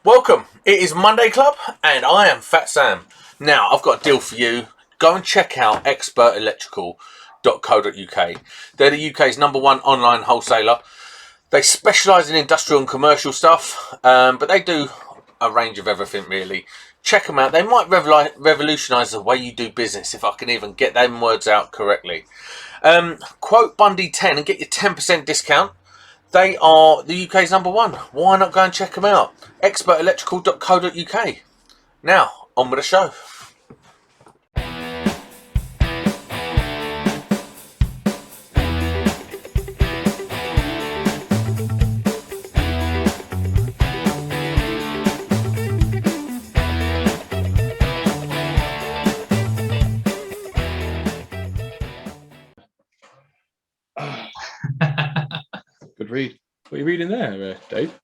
Welcome. It is Monday Club, and I am Fat Sam. Now, I've got a deal for you. Go and check out expertelectrical.co.uk. They're the UK's #1 online wholesaler. They specialise in industrial and commercial stuff, but they do a range of everything, really. Check them out. They might revolutionise the way you do business, if I can even get them words out correctly. Quote Bundy10 and get your 10% discount. They are the UK's #1. Why not go and check them out? expertelectrical.co.uk. Now, on with the show. Good read. What are you reading there, Dave?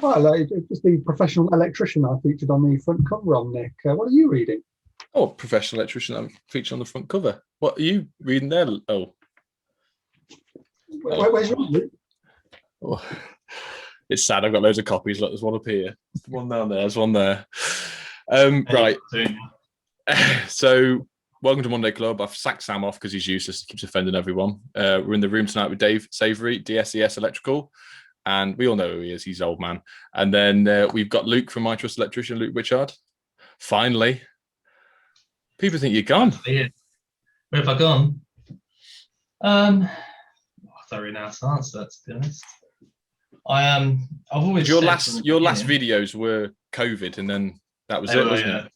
Well, it's just the professional electrician I featured on the front cover on Nick. What are you reading? Oh, professional electrician I'm featured on the front cover. What are you reading there? Where's your Oh, it's sad. I've got loads of copies. Look, there's one up here, one down there, there's one there. Right. So, welcome to Monday Club. I've sacked Sam off because he's useless. He keeps offending everyone. We're in the room tonight with Dave Savery, DSES Electrical. And we all know who he is. He's old man. And then we've got Luke from My Trust Electrician, Luke Witchard. Finally. People think you're gone. Yeah. Where have I gone? I don't really know how to answer that, to be honest. I've always your last videos were COVID, and then that was wasn't it?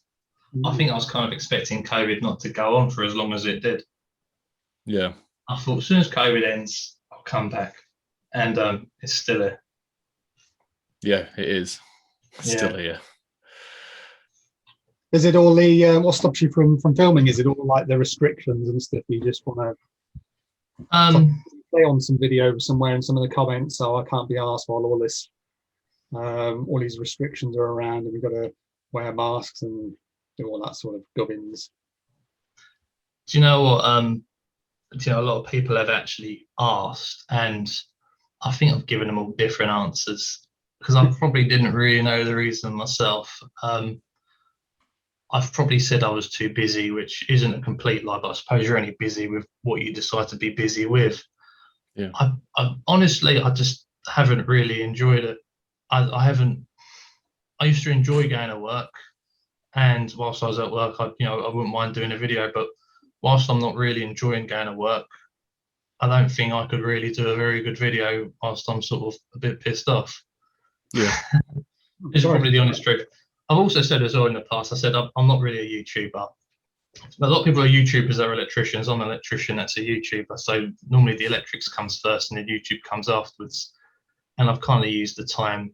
I think I was kind of expecting COVID not to go on for as long as it did. Yeah. I thought as soon as COVID ends, I'll come back. And it's still here. Yeah, it is. Still here. Is it all the what stops you from filming? Is it all like the restrictions and stuff? You just want to play on some video somewhere in some of the comments, so I can't be asked while all these restrictions are around, and we've got to wear masks and do all that sort of gubbins. Do you know what? A lot of people have actually asked, and I think I've given them all different answers because I probably didn't really know the reason myself. I've probably said I was too busy, which isn't a complete lie, but I suppose you're only busy with what you decide to be busy with. Yeah. I honestly, I just haven't really enjoyed it. I used to enjoy going to work, and whilst I was at work, I wouldn't mind doing a video, but whilst I'm not really enjoying going to work, I don't think I could really do a very good video whilst I'm sort of a bit pissed off. Yeah. It's probably the honest truth. I've also said as well in the past, I said I'm not really a YouTuber. A lot of people are YouTubers that are electricians. I'm an electrician that's a YouTuber. So normally the electrics comes first and then YouTube comes afterwards. And I've kind of used the time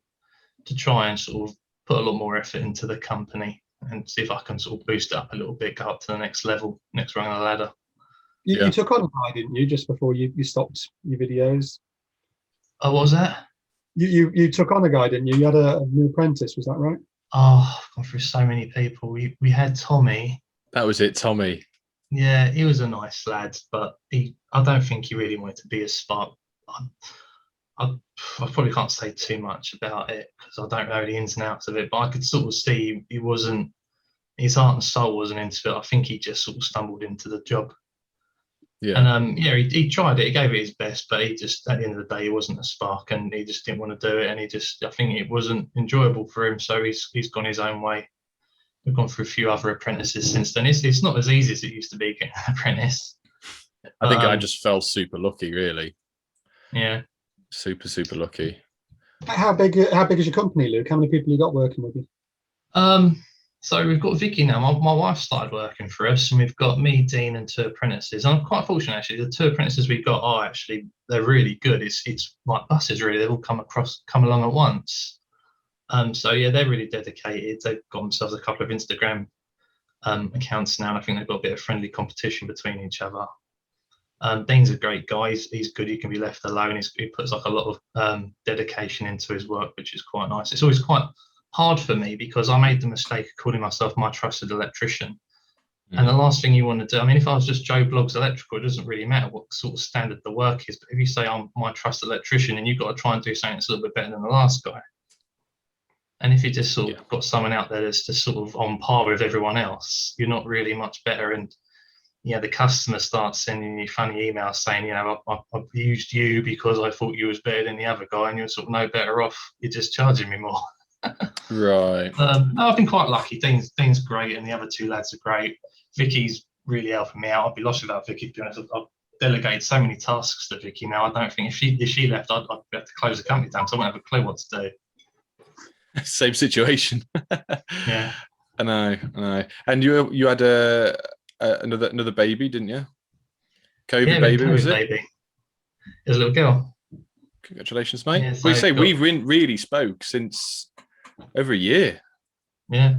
to try and sort of put a lot more effort into the company and see if I can sort of boost it up a little bit, go up to the next level, next rung of the ladder. You took on a guy, didn't you, just before you stopped your videos? Oh, what was that? You took on a guy, didn't you? You had a new apprentice, was that right? Oh, I've gone through so many people. We had Tommy. That was it, Tommy. Yeah, he was a nice lad, but I don't think he really wanted to be a spark. I probably can't say too much about it because I don't know the ins and outs of it, but I could sort of see he wasn't, his heart and soul wasn't into it. I think he just sort of stumbled into the job. Yeah. And he tried it, he gave it his best, but he just, at the end of the day, he wasn't a spark and he just didn't want to do it. And I think it wasn't enjoyable for him. So he's gone his own way. We've gone through a few other apprentices since then. It's not as easy as it used to be getting an apprentice. I think I just felt super lucky, really. Yeah. Super, super lucky. How big is your company, Luke? How many people you got working with you? So we've got Vicky now. My wife started working for us, and we've got me, Dean, and 2 apprentices. I'm quite fortunate actually. The 2 apprentices we've got are they're really good. It's like buses really. They've all come along at once. So yeah, they're really dedicated. They've got themselves a couple of Instagram accounts now, and I think they've got a bit of friendly competition between each other. Dean's a great guy. He's good. He can be left alone. He puts like a lot of dedication into his work, which is quite nice. It's always quite hard for me because I made the mistake of calling myself My Trusted Electrician. And the last thing you want to do, I mean, if I was just Joe Bloggs Electrical, it doesn't really matter what sort of standard the work is. But if you say I'm My Trusted Electrician, and you've got to try and do something that's a little bit better than the last guy. And if you just sort of got someone out there that's just sort of on par with everyone else, you're not really much better. And the customer starts sending you funny emails saying, I've used you because I thought you was better than the other guy, and you're sort of no better off. You're just charging me more. Right. No, I've been quite lucky. Dean's great, and the other two lads are great. Vicky's really helping me out. I'd be lost without Vicky, to be honest. I've delegated so many tasks to Vicky now. I don't think if she left, I'd have to close the company down, so I wouldn't have a clue what to do. Same situation. Yeah. I know. And you had another baby, didn't you? COVID baby, was it? Baby. It was a little girl. Congratulations, mate. Yeah, so we say we've really spoke since over a year. Yeah.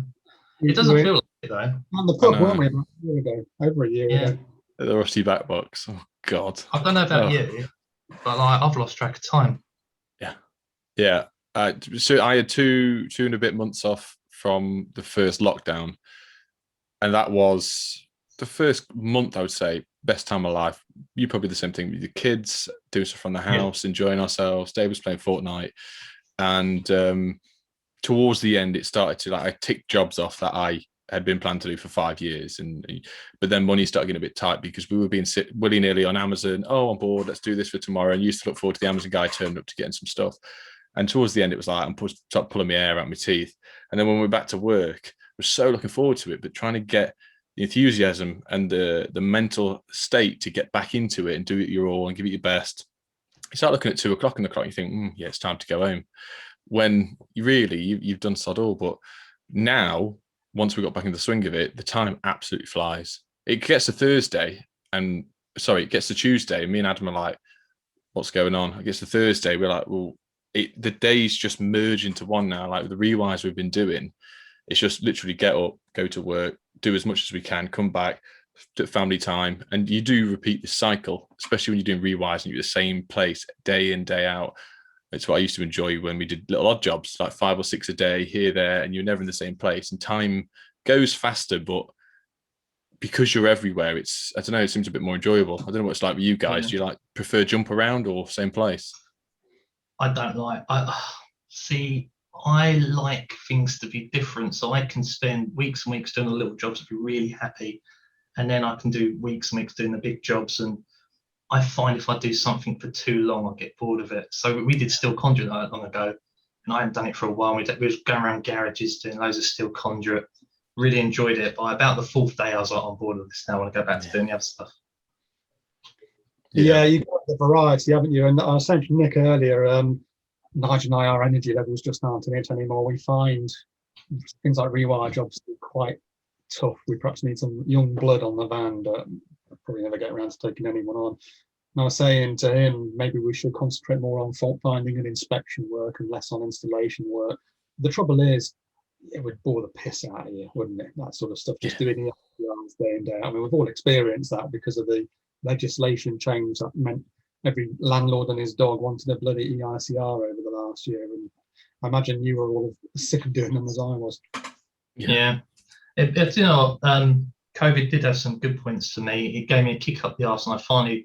It doesn't feel like it, though. On the pub, weren't we, about a year ago? Over a year ago. The rusty back box. Oh, God. I don't know about you, but I've lost track of time. Yeah. So I had two and a bit months off from the first lockdown. And that was the first month, I would say, best time of life. You probably the same thing with your kids, doing stuff from the house, enjoying ourselves. Dave was playing Fortnite. And towards the end, it started to, I ticked jobs off that I had been planned to do for 5 years. But then money started getting a bit tight because we were being willy-nilly on Amazon. Oh, I'm bored. Let's do this for tomorrow. And used to look forward to the Amazon guy turning up to getting some stuff. And towards the end, it was like, I'm pulling my hair out my teeth. And then when we were back to work, we're so looking forward to it, but trying to get the enthusiasm and the mental state to get back into it and do it your all and give it your best. You start looking at 2 o'clock in the clock, you think, it's time to go home. When you've done sod all. But now, once we got back in the swing of it, the time absolutely flies. It gets to Tuesday, and me and Adam are like, what's going on? It gets to Thursday, we're like, well, the days just merge into one now. Like the rewires we've been doing, it's just literally get up, go to work, do as much as we can, come back, to family time. And you do repeat this cycle, especially when you're doing rewires and you're at the same place day in, day out. It's what I used to enjoy when we did little odd jobs, like 5 or 6 a day here, there, and you're never in the same place. And time goes faster, but because you're everywhere, it seems a bit more enjoyable. I don't know what it's like with you guys. Do you prefer jump around or same place? I don't like. I like things to be different, so I can spend weeks and weeks doing the little jobs and be really happy, and then I can do weeks and weeks doing the big jobs. And I find if I do something for too long, I get bored of it. So we did steel conduit not long ago, and I hadn't done it for a while. We was going around garages doing loads of steel conduit. Really enjoyed it. By about the 4th day, I was like, on board with this now. I want to go back to doing the other stuff. Yeah, you've got the variety, haven't you? And I was saying to Nick earlier, Nigel and I, our energy levels just aren't in it anymore. We find things like rewire jobs quite tough. We perhaps need some young blood on the van, but probably never get around to taking anyone on. And I was saying to him, maybe we should concentrate more on fault finding and inspection work and less on installation work. The trouble is, it would bore the piss out of you, wouldn't it? That sort of stuff, just doing the hours day in, day out. I mean, we've all experienced that because of the legislation change that meant every landlord and his dog wanted a bloody EICR over the last year. And I imagine you were all as sick of doing them as I was. Yeah. COVID did have some good points to me. It gave me a kick up the arse, and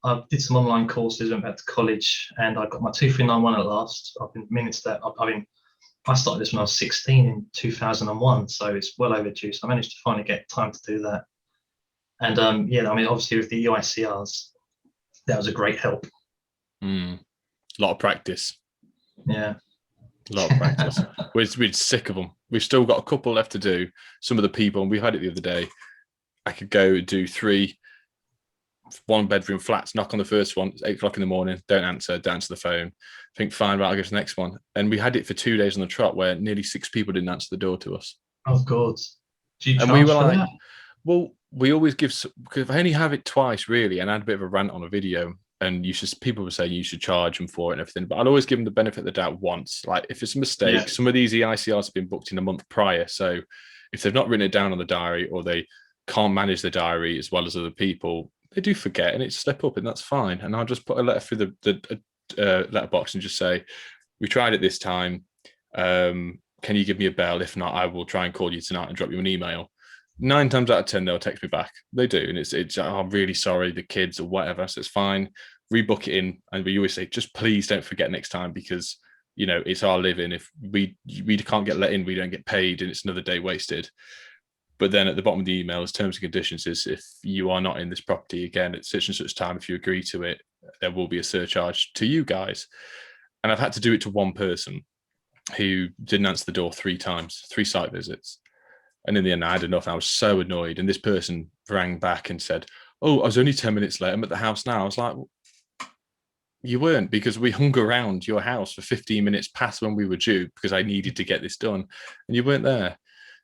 I did some online courses, went back to college, and I got my 2391 at last. I've been meaning to that. I started this when I was 16 in 2001, so it's well overdue. So I managed to finally get time to do that. And obviously with the EICRs, that was a great help. A lot of practice. Yeah. A lot of practice. We're sick of them. We've still got a couple left to do. Some of the people, and we had it the other day, I could go do 3 1-bedroom flats, knock on the first one, it's 8 o'clock in the morning, don't answer the phone. Think, fine, right, I'll go to the next one. And we had it for 2 days on the trot where nearly 6 people didn't answer the door to us. Oh, God. And we were like, well, we always give, because I only have it twice really, and I had a bit of a rant on a video, and people were saying you should charge them for it and everything, but I'd always give them the benefit of the doubt once. Like, if it's a mistake, some of these EICRs have been booked in a month prior, so if they've not written it down on the diary, or they can't manage the diary as well as other people, they do forget and it's slip up, and that's fine. And I'll just put a letter through the letterbox and just say, we tried it this time, can you give me a bell? If not, I will try and call you tonight and drop you an email. 9 times out of 10 they'll text me back. They do, and it's I'm really sorry, the kids or whatever, so it's fine, rebook it in. And we always say, just please don't forget next time, because you know, it's our living. If we can't get let in, we don't get paid, and it's another day wasted. But then at the bottom of the email, as terms and conditions is, if you are not in this property again at such and such time, if you agree to it, there will be a surcharge to you guys. And I've had to do it to one person who didn't answer the door 3 times, 3 site visits. And in the end, I had enough. I was so annoyed. And this person rang back and said, oh, I was only 10 minutes late. I'm at the house now. I was like, you weren't, because we hung around your house for 15 minutes past when we were due because I needed to get this done. And you weren't there.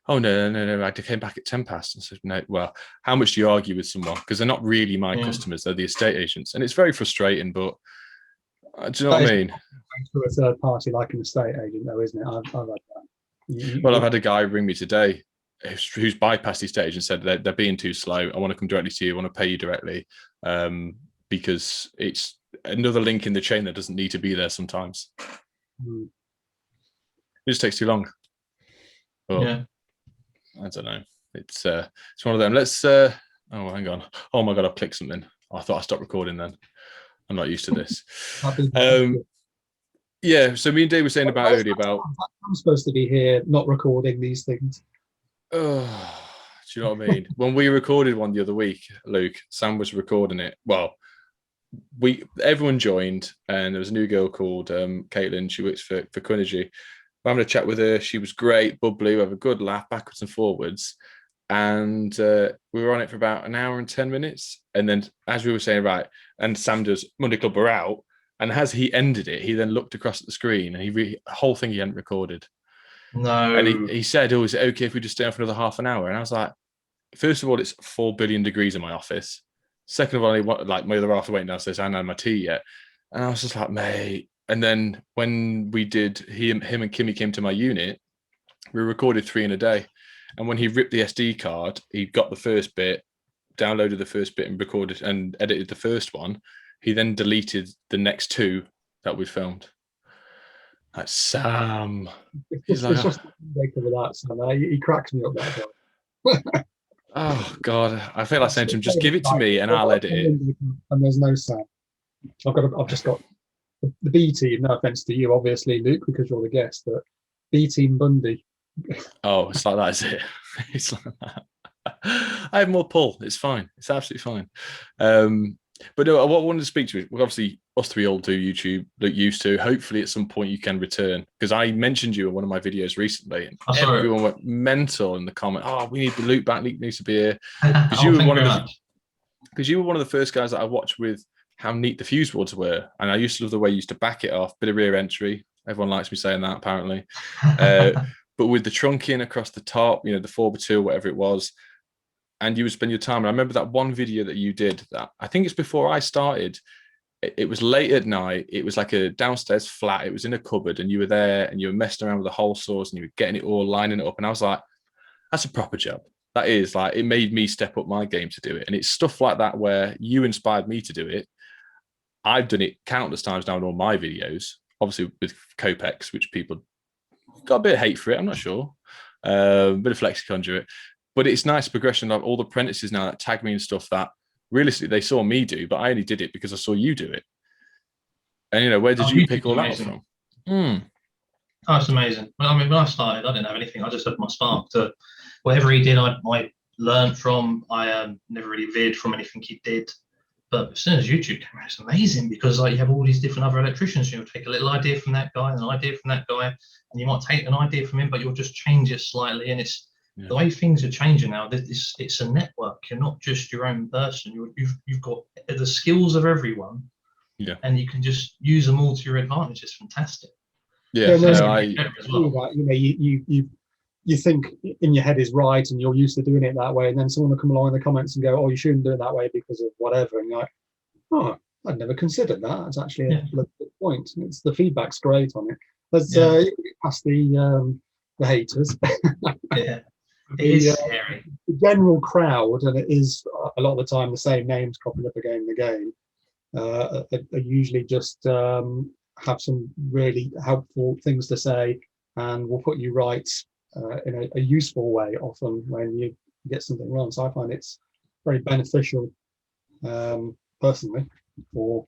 Oh, no. I came back at 10 past. And said, no, well, how much do you argue with someone? Because they're not really my customers. They're the estate agents. And it's very frustrating, but do you know what I mean? To a third party like an estate agent, though, isn't it? I've had that. Well, I've had a guy ring me today who's bypassed the estate agent and said they're being too slow. I want to come directly to you. I want to pay you directly, because it's another link in the chain that doesn't need to be there sometimes. It just takes too long. But, yeah. I don't know. It's one of them. Let's oh, hang on. Oh my god, I've clicked something. I thought I stopped recording then. I'm not used to this. Yeah, so me and Dave were saying about earlier about I'm supposed to be here not recording these things. Do you know what I mean? When we recorded one the other week, Luke, Sam was recording it. Well, everyone joined, and there was a new girl called Caitlin. She works for Quinergy. I'm having a chat with her. She was great, bubbly, we have a good laugh backwards and forwards. And we were on it for about an hour and 10 minutes. And then, as we were saying, right, and Sam does Monday Club, we're out. And as he ended it, he then looked across at the screen, and the whole thing he hadn't recorded. No. And he said, oh, is it okay if we just stay on for another half an hour? And I was like, first of all, it's 4 billion degrees in my office. Second of all, like my other half waiting downstairs, I hadn't had my tea yet. And I was just like, mate. And then when we did, him and Kimmy came to my unit, we recorded 3 in a day. And when he ripped the SD card, he got the first bit, downloaded the first bit and recorded and edited the first one. He then deleted the next 2 that we filmed. Like, Sam. It's just that, Sam. He cracks me up that guy. Oh God, I feel like saying to him, just give it to me and I'll edit it. And there's no Sam. I've just got the B team. No offense to you, obviously, Luke, because you're the guest, but B team Bundy. Oh, it's like that, is it? It's like that. I have more pull. It's fine. It's absolutely fine. But no, what I wanted to speak to you, well, obviously us 3 all do YouTube, look used to. Hopefully at some point you can return, because I mentioned you in one of my videos recently, and everyone went mental in the comment. Oh, we need the Luke back. Luke needs to be here, because you were one of the first guys that I watched with how neat the fuse boards were, and I used to love the way you used to back it off. Bit of rear entry. Everyone likes me saying that, apparently. But with the trunking across the top, you know, the 4x2, whatever it was. And you would spend your time. And I remember that one video that you did that I think it's before I started. It was late at night. It was like a downstairs flat. It was in a cupboard, and you were there and you were messing around with the hole saws and you were getting it all, lining it up. And I was like, that's a proper job. That is, like, it made me step up my game to do it. And it's stuff like that where you inspired me to do it. I've done it countless times now in all my videos, obviously with Copex, which people got a bit of hate for it. I'm not sure. A bit of FlexiConduit. But it's nice progression of all the apprentices now that tag me and stuff that realistically they saw me do, but I only did it because I saw you do it. And, you know, where did you pick all that from? Oh, it's amazing. Well, I mean, when I started, I didn't have anything. I just had my spark to whatever he did, I learned from. I never really veered from anything he did. But as soon as YouTube came out, it's amazing, because like you have all these different other electricians. You'll take a little idea from that guy, an idea from that guy, and you might take an idea from him, but you'll just change it slightly. And it's the way things are changing now. It's a network. You're not just your own person. You've got the skills of everyone, and you can just use them all to your advantage. It's fantastic. Yeah, you think in your head is right, and you're used to doing it that way, and then someone will come along in the comments and go, "Oh, you shouldn't do it that way because of whatever," and you're like, "Oh, I'd never considered that. That's actually a good point." And the feedback's great on it. Let's past the haters. Yeah. It is scary. The general crowd, and it is a lot of the time the same names cropping up again and again, are usually just have some really helpful things to say, and will put you right in a useful way often when you get something wrong. So I find it's very beneficial personally for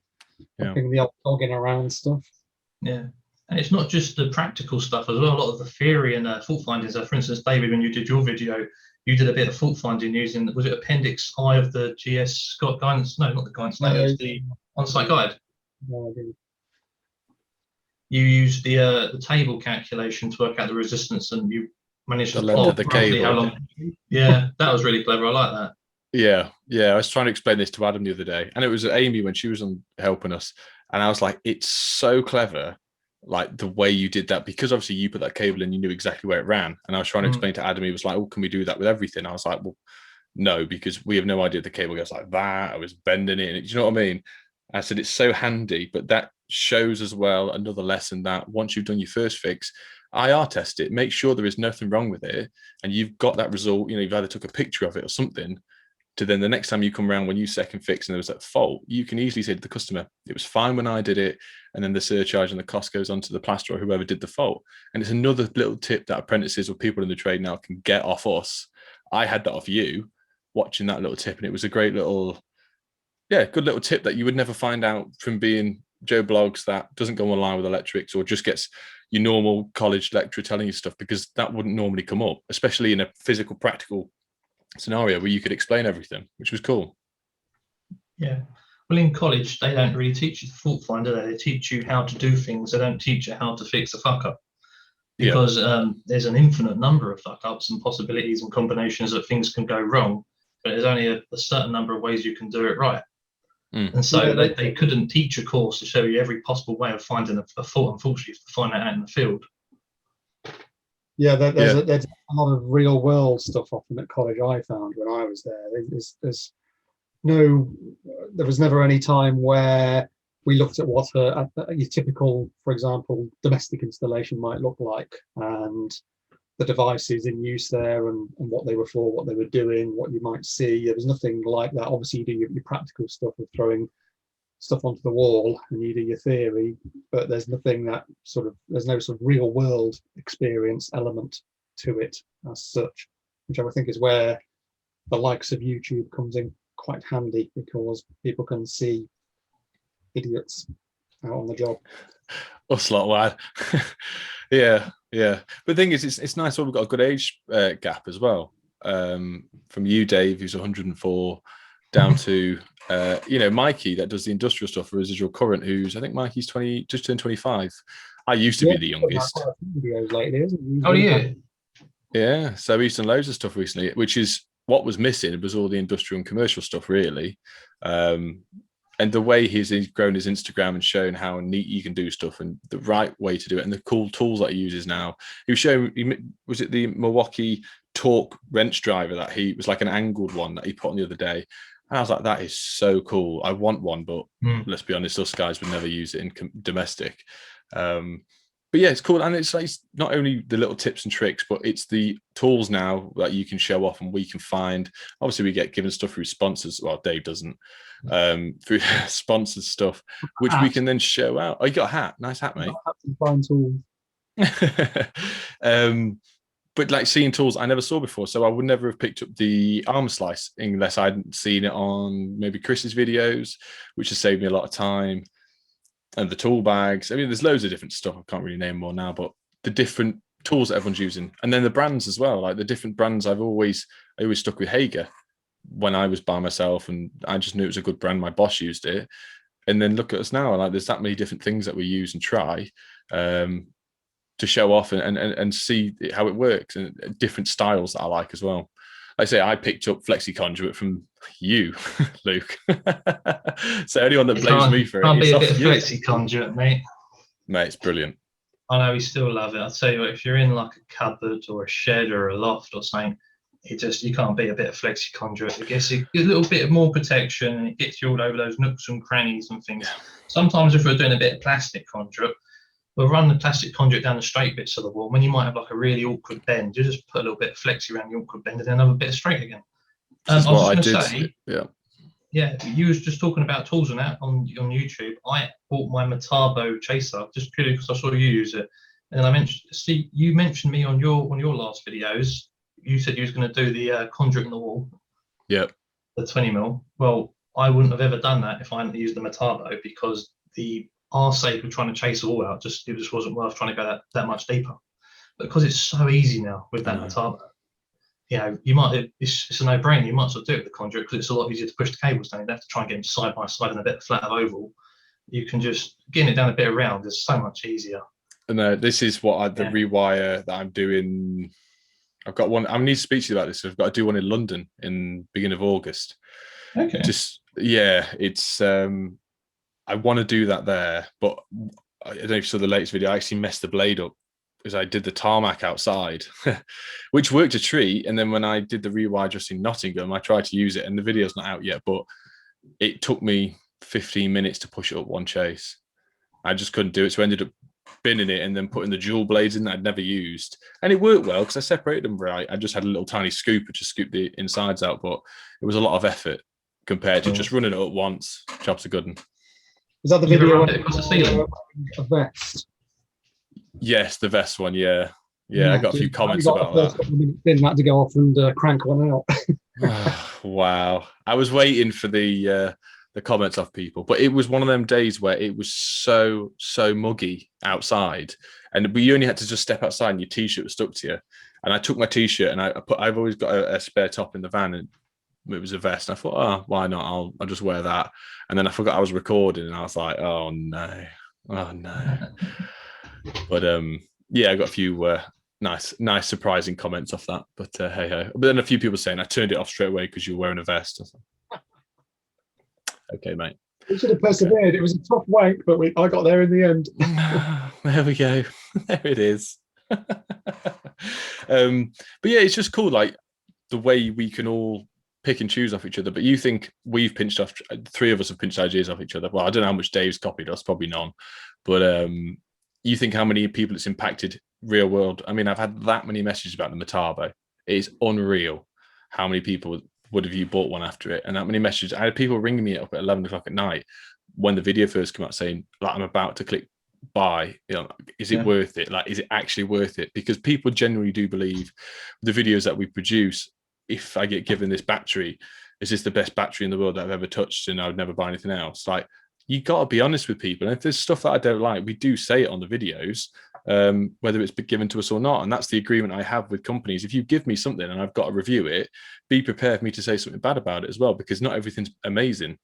the old dogging around stuff. Yeah. And it's not just the practical stuff as well. A lot of the theory and fault finding. So, for instance, David, when you did your video, you did a bit of fault finding using, was it Appendix I of the GS Scott guidance? No, not the guidance. No, it was the on-site guide. No, I didn't. You used the table calculation to work out the resistance, and you managed The to length plot of the roughly cable. how long. Yeah, that was really clever. I like that. Yeah. I was trying to explain this to Adam the other day, and it was Amy when she was on helping us, and I was like, "It's so clever, like the way you did that, because obviously you put that cable in, you knew exactly where it ran." And I was trying to explain to Adam, he was like, "Oh, can we do that with everything?" I was like, "Well, no, because we have no idea the cable goes like that. I was bending it, and do you know what I mean?" I said it's so handy, but that shows as well another lesson that once you've done your first fix, IR test it, make sure there is nothing wrong with it, and you've got that result. You know, you've either took a picture of it or something. To then the next time you come around when you second fix and there was that fault, you can easily say to the customer, "It was fine when I did it," and then the surcharge and the cost goes on to the plasterer or whoever did the fault. And it's another little tip that apprentices or people in the trade now can get off us. I had that off you watching that little tip, and it was a great little, good little tip that you would never find out from being Joe Blogs that doesn't go online with electrics or just gets your normal college lecturer telling you stuff, because that wouldn't normally come up, especially in a physical, practical scenario where you could explain everything, which was cool. Yeah. Well, in college, they don't really teach you the fault find, do they? They teach you how to do things. They don't teach you how to fix a fuck up, because there's an infinite number of fuck ups and possibilities and combinations that things can go wrong, but there's only a certain number of ways you can do it right. And so they couldn't teach a course to show you every possible way of finding a fault. Unfortunately, to find that out in the field. Yeah, there's a lot of real world stuff often at college. I found when I was there, there was never any time where we looked at what your typical, for example, domestic installation might look like, and the devices in use there, and what they were for, what they were doing, what you might see. There was nothing like that. Obviously, you do your practical stuff of throwing stuff onto the wall and you do your theory, but there's nothing that there's no sort of real world experience element to it as such, which I think is where the likes of YouTube comes in quite handy, because people can see idiots out on the job. Us lot, lad. yeah. But the thing is, it's nice that we've got a good age gap as well. From you, Dave, who's 104, down to Mikey that does the industrial stuff for Residual Current, who's, I think Mikey's 20, just turned 25. I used to be the youngest. Videos lately, isn't he? Oh yeah. Yeah, so he's done loads of stuff recently, which is what was missing. It was all the industrial and commercial stuff, really. And the way he's grown his Instagram and shown how neat you can do stuff and the right way to do it and the cool tools that he uses now. He was showing, was it the Milwaukee torque wrench driver that he was like an angled one that he put on the other day? And I was like, that is so cool. I want one, but let's be honest, us guys would never use it in domestic. But yeah, it's cool. And it's like not only the little tips and tricks, but it's the tools now that you can show off and we can find. Obviously, we get given stuff through sponsors. Well, Dave doesn't. Through sponsored stuff, which we can then show out. Oh, you got a hat. Nice hat, mate. Fine tools. But like seeing tools I never saw before. So I would never have picked up the armor slice unless I'd seen it on maybe Chris's videos, which has saved me a lot of time. And the tool bags. I mean, there's loads of different stuff. I can't really name more now, but the different tools that everyone's using. And then the brands as well, like the different brands. I always stuck with Hager when I was by myself, and I just knew it was a good brand. My boss used it. And then look at us now. Like there's that many different things that we use and try to show off and see how it works, and different styles that I like as well. Like I say, I picked up Flexi Conduit from you, Luke. So anyone that blames me for it, can't be a bit of Flexi Conduit, mate. Mate, it's brilliant. I know, we still love it. I'll tell you what, if you're in like a cupboard or a shed or a loft or something, you can't beat a bit of Flexi Conduit. It gets a little bit more protection, and it gets you all over those nooks and crannies and things. Sometimes if we're doing a bit of plastic conduit, we'll run the plastic conduit down the straight bits of the wall. When you might have like a really awkward bend, you just put a little bit of Flexi around the awkward bend and then another bit of straight again. I was going to say, you was just talking about tools and that on YouTube. I bought my Metabo chaser just purely because I saw you use it, and I you mentioned me on your last videos. You said you was going to do the conduit in the wall. Yep. The 20 mil. Well, I wouldn't have ever done that if I hadn't used the Metabo, because the our sake of trying to chase it all out, it just wasn't worth trying to go that much deeper. But because it's so easy now with that Metabo, you know, it's a no-brainer. You might as well do it with the conduit because it's a lot easier to push the cables down. You don't have to try and get them side by side in a bit flat of oval. You can just getting it down a bit around is so much easier. And this is what the rewire that I'm doing. I've got one. I need to speak to you about this. I've got to do one in London in beginning of August. Okay. It's I want to do that there, but I don't know if you saw the latest video. I actually messed the blade up because I did the tarmac outside, which worked a treat. And then when I did the rewire just in Nottingham, I tried to use it, and the video's not out yet, but it took me 15 minutes to push it up one chase. I just couldn't do it, so I ended up binning it and then putting the dual blades in that I'd never used, and it worked well because I separated them right. I just had a little tiny scooper to scoop the insides out, but it was a lot of effort compared to just running it up once. Job's a good one. Was that the video across the ceiling? A vest? Yes, the vest one. Yeah, I got a few comments about that. Then had to go off and crank one out. Wow, I was waiting for the comments off people, but it was one of them days where it was so muggy outside, and we only had to just step outside and your t-shirt was stuck to you. And I took my t-shirt and I've always got a spare top in the van, and it was a vest, and I thought, oh, why not, I'll just wear that. And then I forgot I was recording, and I was like, oh no. But I got a few nice surprising comments off that, but hey. But then a few people saying I turned it off straight away because you were wearing a vest. Okay, mate. We should have persevered. Okay. It was a tough wank, but I got there in the end. There we go. There it is. But yeah, it's just cool, like the way we can all pick and choose off each other. But you think we've pinched off, 3 of us have pinched ideas off each other. Well, I don't know how much Dave's copied us, probably none. But you think how many people it's impacted real world. I mean, I've had that many messages about the Metabo. It is unreal how many people would have you bought one after it, and that many messages. I had people ringing me up at 11 o'clock at night when the video first came out saying, like, I'm about to click buy, you know, is it worth it? Like, is it actually worth it? Because people generally do believe the videos that we produce, if I get given this battery, is this the best battery in the world that I've ever touched and I would never buy anything else? Like, you got to be honest with people. And if there's stuff that I don't like, we do say it on the videos, whether it's been given to us or not. And that's the agreement I have with companies. If you give me something and I've got to review it, be prepared for me to say something bad about it as well, because not everything's amazing.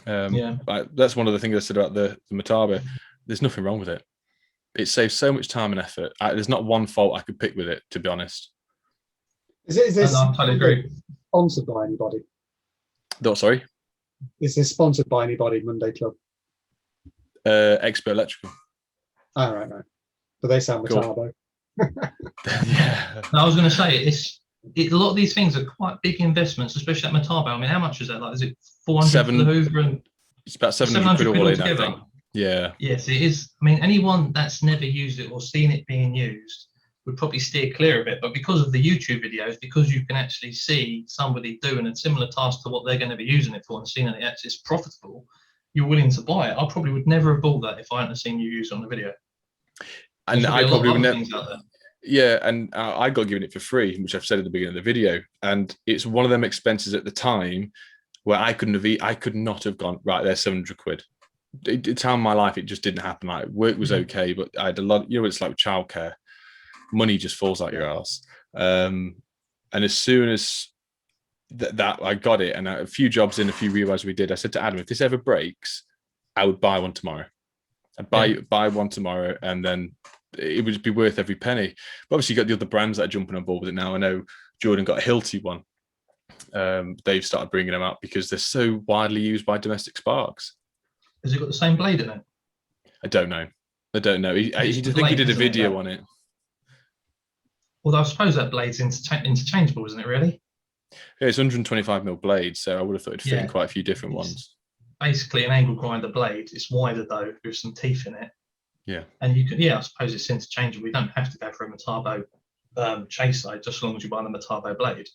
That's one of the things I said about the Metabo. There's nothing wrong with it. It saves so much time and effort. There's not one fault I could pick with it, to be honest. Is this I totally agree. Sponsored by anybody? No, sorry? Is this sponsored by anybody, Monday Club? Expert Electrical. Oh, right. So they sound Metabo. Yeah. I was going to say, a lot of these things are quite big investments, especially at Metabo. I mean, how much is that? Like, is it 400 for the Hoover? And it's about 700 quid all in, I think. Yeah. Yes, it is. I mean, anyone that's never used it or seen it being used would probably steer clear of it. But because of the YouTube videos, because you can actually see somebody doing a similar task to what they're going to be using it for and seeing that it's profitable, you're willing to buy it. I probably would never have bought that if I hadn't seen you use it on the video. And I probably would never. Yeah, and I got given it for free, which I've said at the beginning of the video. And it's one of them expenses at the time where I could not have gone, right, there's 700 quid. At the time of my life, it just didn't happen. Like, work was okay, but I had a lot, it's like childcare. Money just falls out your ass. And as soon as that I got it, and a few jobs in, a few rewires we did, I said to Adam, if this ever breaks, I would buy one tomorrow. I'd buy one tomorrow, and then it would be worth every penny. But obviously, you got the other brands that are jumping on board with it now. I know Jordan got a Hilti one. They've started bringing them out because they're so widely used by domestic sparks. Has it got the same blade in it? I don't know. He think he did a video on it. Well, I suppose that blade's interchangeable, isn't it, really? Yeah, it's 125mm blade, so I would have thought it'd fit in quite a few different ones. Basically an angle grinder blade. It's wider, though, with some teeth in it. Yeah. And you can, I suppose it's interchangeable. We don't have to go for a Metabo chase side, just as long as you buy the Metabo blade.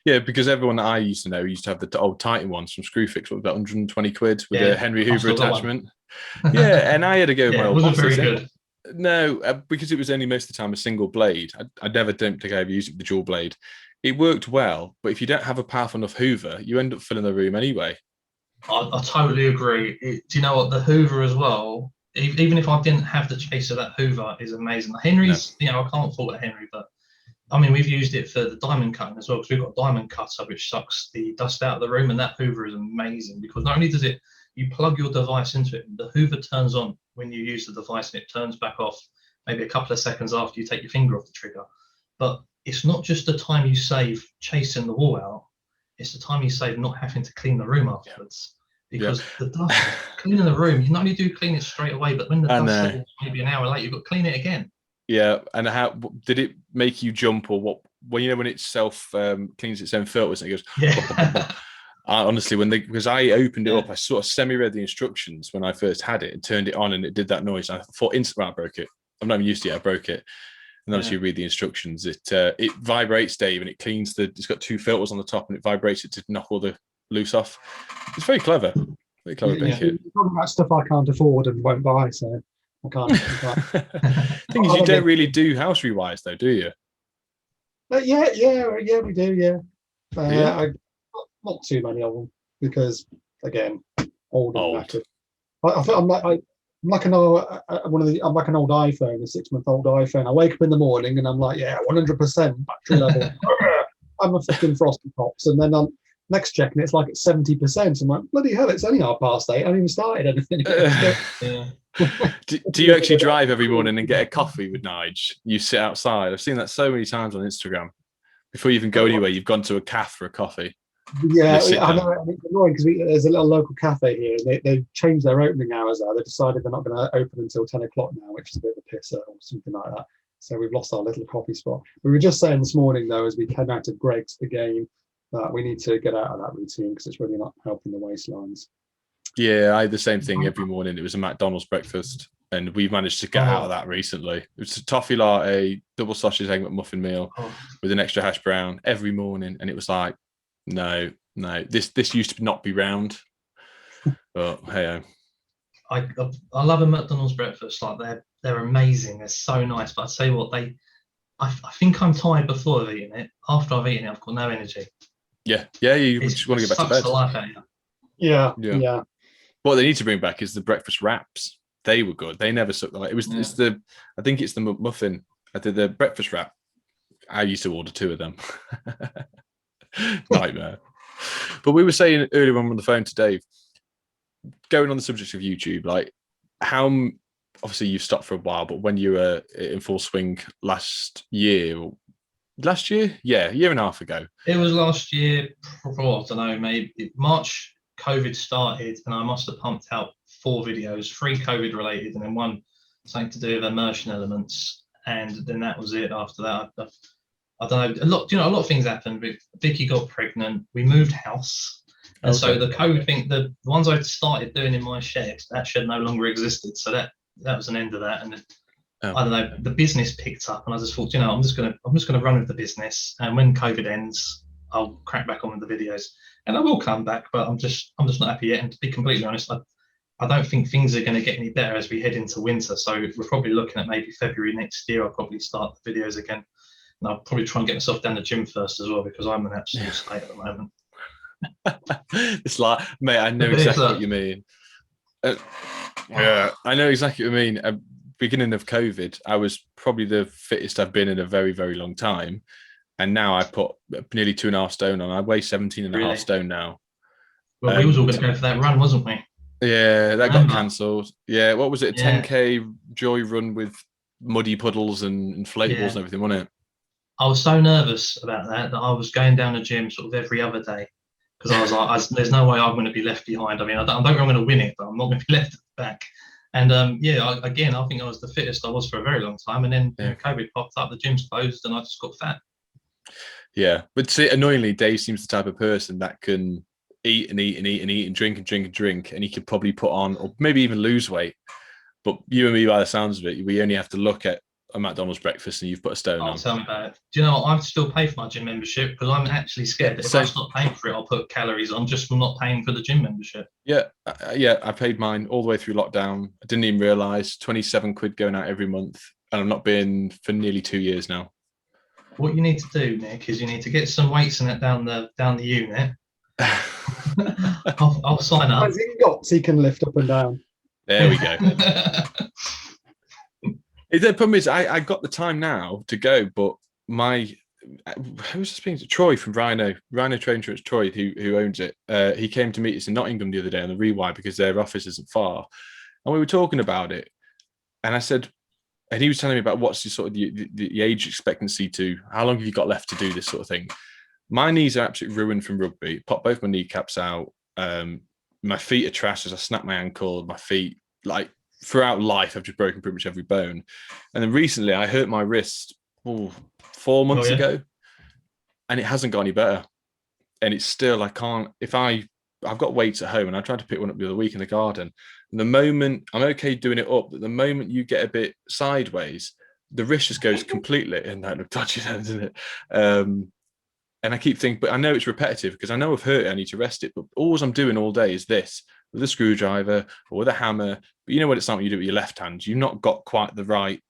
Yeah, because everyone that I used to know used to have the old Titan ones from Screwfix, what was that, 120 quid with a Henry Hoover attachment. Yeah, and I had to go with my old wasn't very good. No, because it was only most of the time a single blade. I never don't think I ever used it with the dual blade. It worked well, but if you don't have a powerful enough Hoover, you end up filling the room anyway. I totally agree. Do you know what, the Hoover as well? Even if I didn't have the chaser, that Hoover is amazing. The Henry's, you know, I can't fault a Henry, but I mean, we've used it for the diamond cutting as well, because we've got a diamond cutter which sucks the dust out of the room, and that Hoover is amazing because not only does it, you plug your device into it, the Hoover turns on when you use the device and it turns back off maybe a couple of seconds after you take your finger off the trigger. But it's not just the time you save chasing the wall out, it's the time you save not having to clean the room afterwards. Because the dust, cleaning the room, you not only do clean it straight away, but when the dust settles maybe an hour later, you've got to clean it again. Yeah, and how did it make you jump, or what? Well, you know, when it self cleans its own filters and it goes, yeah. Honestly, because I opened it up, I sort of semi-read the instructions when I first had it and turned it on, and it did that noise. I thought instantly I broke it. I'm not even used to it. I broke it, and obviously you read the instructions. It vibrates, Dave, and it cleans it's got 2 filters on the top, and it vibrates it to knock all the loose off. It's very clever. Very clever kit. You're talking about stuff I can't afford and won't buy, so I can't. Thing is, you don't really do house rewires, though, do you? Yeah, we do. Yeah, not too many of them because, again, old. And knackered. I think I'm like an old iPhone, a 6-month-old iPhone. I wake up in the morning and I'm like, 100% battery level. I'm a fucking frosty pops, and then I'm next checking it's like at 70%. I'm like, bloody hell, it's only 8:30. I haven't even started anything. Do you actually drive every morning and get a coffee with Nige? You sit outside. I've seen that so many times on Instagram. Before you even go anywhere, you've gone to a cafe for a coffee. Yeah, I know. It's annoying because there's a little local cafe here, and they've changed their opening hours now. They decided they're not going to open until 10 o'clock now, which is a bit of a pisser or something like that. So we've lost our little coffee spot. We were just saying this morning, though, as we came out of Greg's again, that we need to get out of that routine because it's really not helping the waistlines. Yeah, I had the same thing every morning. It was a McDonald's breakfast, and we've managed to get out of that recently. It was a toffee latte, double sausage egg McMuffin meal with an extra hash brown every morning, and it was like, no, this used to not be round. But hey, I love a McDonald's breakfast. Like they're amazing. They're so nice. But I tell you what, I think I'm tired before I've eaten it. After I've eaten it, I've got no energy. Yeah, you just want to get back to bed. The life out of you. Yeah. What they need to bring back is the breakfast wraps. They were good. They never sucked the light. I think it's the McMuffin. I did the breakfast wrap. I used to order 2 of them. Nightmare. But we were saying earlier on the phone to Dave, going on the subject of YouTube, like how obviously you've stopped for a while, but when you were in full swing last year, yeah, a year and a half ago. It was last year, I don't know, maybe March. COVID started, and I must have pumped out 4 videos, 3 COVID related, and then 1 something to do with immersion elements, and then that was it. After that, I don't know. A lot of things happened. Vicky got pregnant. We moved house, and so the COVID thing, the ones I started doing in my shed, that shed no longer existed. So that was an end of that, and then, I don't know. The business picked up, and I just thought, I'm just gonna run with the business, and when COVID ends, I'll crack back on with the videos. And I will come back, but I'm just not happy yet. And to be completely honest, I don't think things are going to get any better as we head into winter. So we're probably looking at maybe February next year. I'll probably start the videos again. And I'll probably try and get myself down the gym first as well, because I'm an absolute state at the moment. It's like, mate, I know exactly what you mean. Yeah, I know exactly what you mean. Beginning of COVID, I was probably the fittest I've been in a very, very long time. And now I put nearly 2.5 stone on. I weigh 17.5 stone now. Well, we was all going to go for that run, wasn't we? Yeah, that got cancelled. Yeah, what was it? A 10K joy run with muddy puddles and inflatables and everything, wasn't it? I was so nervous about that I was going down the gym sort of every other day, because I was like, there's no way I'm going to be left behind. I mean, I don't think I'm going to win it, but I'm not going to be left at the back. And I think I was the fittest I was for a very long time. And then COVID popped up, the gym's closed, and I just got fat. Yeah, but see, annoyingly, Dave seems the type of person that can eat and drink, and he could probably put on or maybe even lose weight. But you and me, by the sounds of it, we only have to look at a McDonald's breakfast and you've put a stone on. Tell me about it. Do you know what? I still pay for my gym membership because I'm actually scared that if I stop paying for it, I'll put calories on just from not paying for the gym membership. Yeah, I paid mine all the way through lockdown. I didn't even realise, 27 quid going out every month, and I've not been for nearly 2 years now. What you need to do, Nick, is you need to get some weights in it down the unit, I'll sign up. As ingots he can lift up and down. There we go. The problem is, I got the time now to go, but who's speaking to Troy from Rhino Train Insurance, Troy, who owns it. He came to meet us in Nottingham the other day on the Rewire because their office isn't far, and we were talking about it. And I said, and he was telling me about what's the sort of the age expectancy to how long have you got left to do this sort of thing. My knees are absolutely ruined from rugby. Popped both my kneecaps out. My feet are trash as I snapped my ankle. My feet, like throughout life, I've just broken pretty much every bone. And then recently, I hurt my wrist 4 months ago, and it hasn't got any better. And it's still, I can't. I've got weights at home, and I tried to pick one up the other week in the garden. And the moment I'm okay doing it up, but the moment you get a bit sideways, the wrist just goes completely. And that looked dodgy, doesn't it? And I keep thinking, but I know it's repetitive because I know I've hurt it. I need to rest it. But all I'm doing all day is this with a screwdriver or with a hammer. But you know what it's like when you do it with your left hand. You've not got quite the right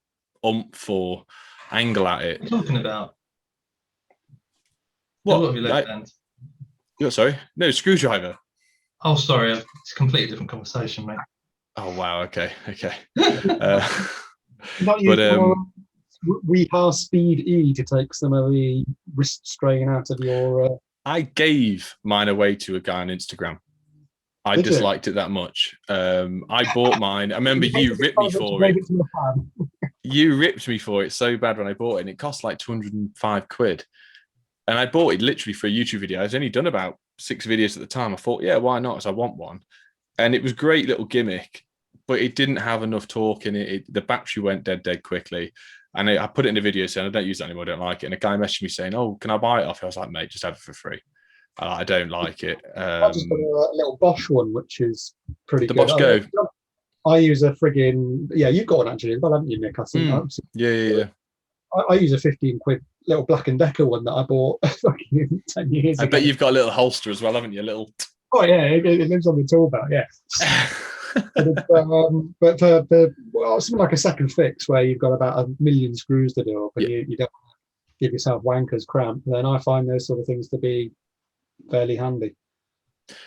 oomph or angle at it. What are you talking about? What? Your left hand? Sorry? No, screwdriver. Oh, sorry. It's a completely different conversation, mate. Oh, wow. Okay. Not using Rehar Speed E to take some of the wrist strain out of your. I gave mine away to a guy on Instagram. I disliked it that much. I bought mine. I remember you ripped me for it. You ripped me for it so bad when I bought it, and it cost like 205 quid. And I bought it literally for a YouTube video. I was only done about 6 videos at the time. I thought, yeah, why not? So I want one. And it was a great little gimmick, but it didn't have enough torque in it. The battery went dead quickly. And I put it in a video saying, I don't use it anymore, I don't like it. And a guy messaged me saying, oh, can I buy it off? I was like, mate, just have it for free. I don't like it. I just got a little Bosch one, which is pretty good. The Bosch Go. I use a friggin', you've got one actually, well, haven't you, Nick? I think. Yeah. I use a 15 quid little Black & Decker one that I bought 10 years ago. I bet you've got a little holster as well, haven't you? A little. Oh, yeah, it lives on the tool belt, yeah. But for something like a second fix where you've got about 1 million screws to do up and you don't give yourself wanker's cramp, then I find those sort of things to be fairly handy.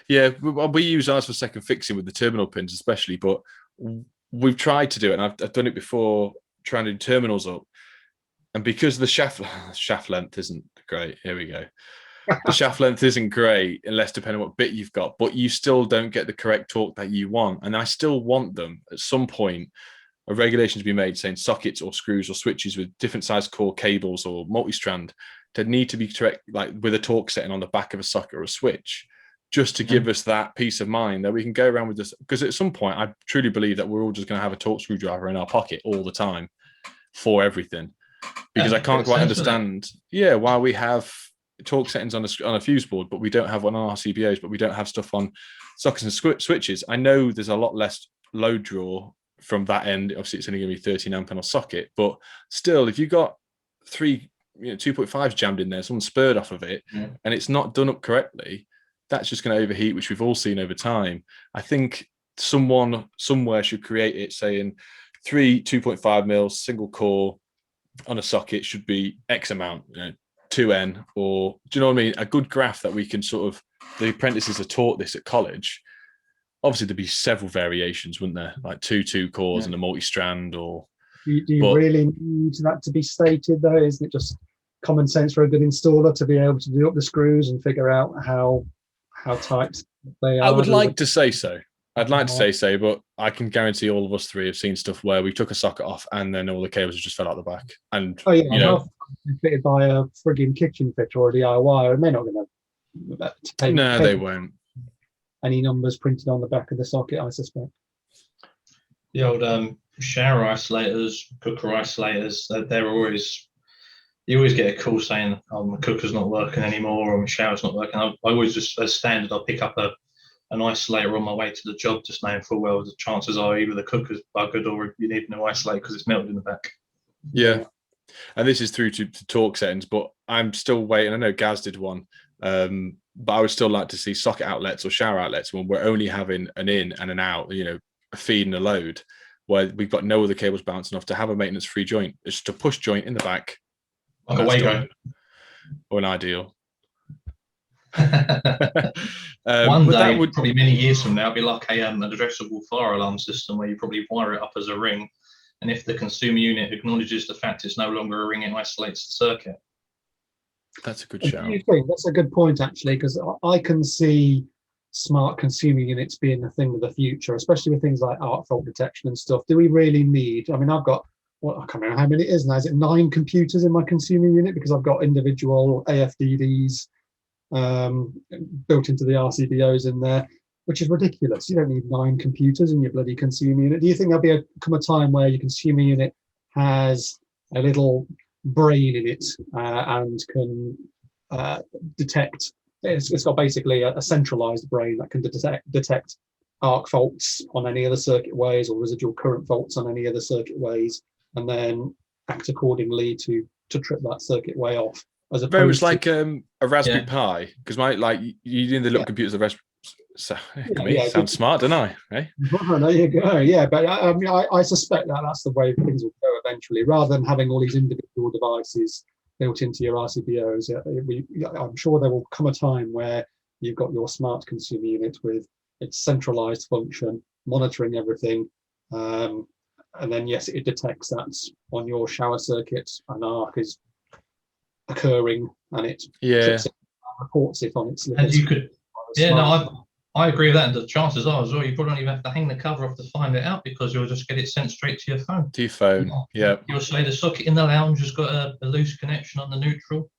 Yeah, we use ours for second fixing with the terminal pins especially, but we've tried to do it, and I've done it before trying to do terminals up. And because the shaft length isn't great, here we go. The shaft length isn't great unless depending on what bit you've got, but you still don't get the correct torque that you want. And I still want them at some point, a regulation to be made saying sockets or screws or switches with different size core cables or multi-strand to need to be correct, like with a torque setting on the back of a socket or a switch, just to give us that peace of mind that we can go around with this. Because at some point, I truly believe that we're all just going to have a torque screwdriver in our pocket all the time for everything. Because I can't quite understand, why we have torque settings on a fuse board, but we don't have one on our CBOs, but we don't have stuff on sockets and switches. I know there's a lot less load draw from that end. Obviously, it's only going to be 13 amp on a socket, but still, if you've got 3 2.5s jammed in there, someone spurred off of it, and it's not done up correctly, that's just going to overheat, which we've all seen over time. I think someone somewhere should create it saying 3 2.5 mils single core on a socket should be X amount, 2N, or do you know what I mean? A good graph that we can sort of, the apprentices are taught this at college. Obviously, there'd be several variations, wouldn't there? Like 2 cores and a multi-strand, or. Do you really need that to be stated though? Isn't it just common sense for a good installer to be able to do up the screws and figure out how tight they are? I would like to say so. I'd like to say so, but I can guarantee all of us three have seen stuff where we took a socket off and then all the cables just fell out the back. And fitted by a frigging kitchen fitter or a DIY, and they're not going to. No, they won't. Any numbers printed on the back of the socket, I suspect. The old shower isolators, cooker isolators, they're always. You always get a call saying, "Oh, my cooker's not working anymore," or "My shower's not working." I always just, as standard, I'll pick up an isolator on my way to the job, just knowing full well the chances are either the cooker's buggered or you need a new isolator because it's melted in the back. Yeah, and this is through to torque settings, but I'm still waiting. I know Gaz did one, but I would still like to see socket outlets or shower outlets when we're only having an in and an out, a feed and a load, where we've got no other cables bouncing off, to have a maintenance-free joint. It's just a push joint in the back. Like a Wago. Or an ideal. One but day, that would, probably many years from now, it'll be like an addressable fire alarm system where you probably wire it up as a ring. And if the consumer unit acknowledges the fact it's no longer a ring, it isolates the circuit. that's a good Do shout. you think that's a good point, actually? Because I can see smart consumer units being a thing of the future, especially with things like arc fault detection and stuff. Do we really need? I mean, I've got I can't remember how many it is now. Is it 9 computers in my consumer unit because I've got individual AFDDs built into the RCBOs in there, which is ridiculous. You don't need 9 computers in your bloody consumer unit. Do you think there'll come a time where your consumer unit has a little brain in it and can detect? It's got basically a centralized brain that can detect arc faults on any other circuit ways or residual current faults on any other circuit ways, and then act accordingly to trip that circuit way off. As Very much opposed like to, a Raspberry Pi, because you in the little computers, the Raspberry. So, sounds smart, don't I? Eh? Well, there you go. Yeah, but I mean, I suspect that's the way things will go eventually, rather than having all these individual devices built into your RCBOs. I'm sure there will come a time where you've got your smart consumer unit with its centralized function, monitoring everything, and then yes, it detects that on your shower circuit an arc is occurring, and it trips it, reports it on its. And you could, I agree with that. And the chances are as well, you probably don't even have to hang the cover off to find it out because you'll just get it sent straight to your phone. To your phone, yeah. You'll say the socket in the lounge has got a loose connection on the neutral.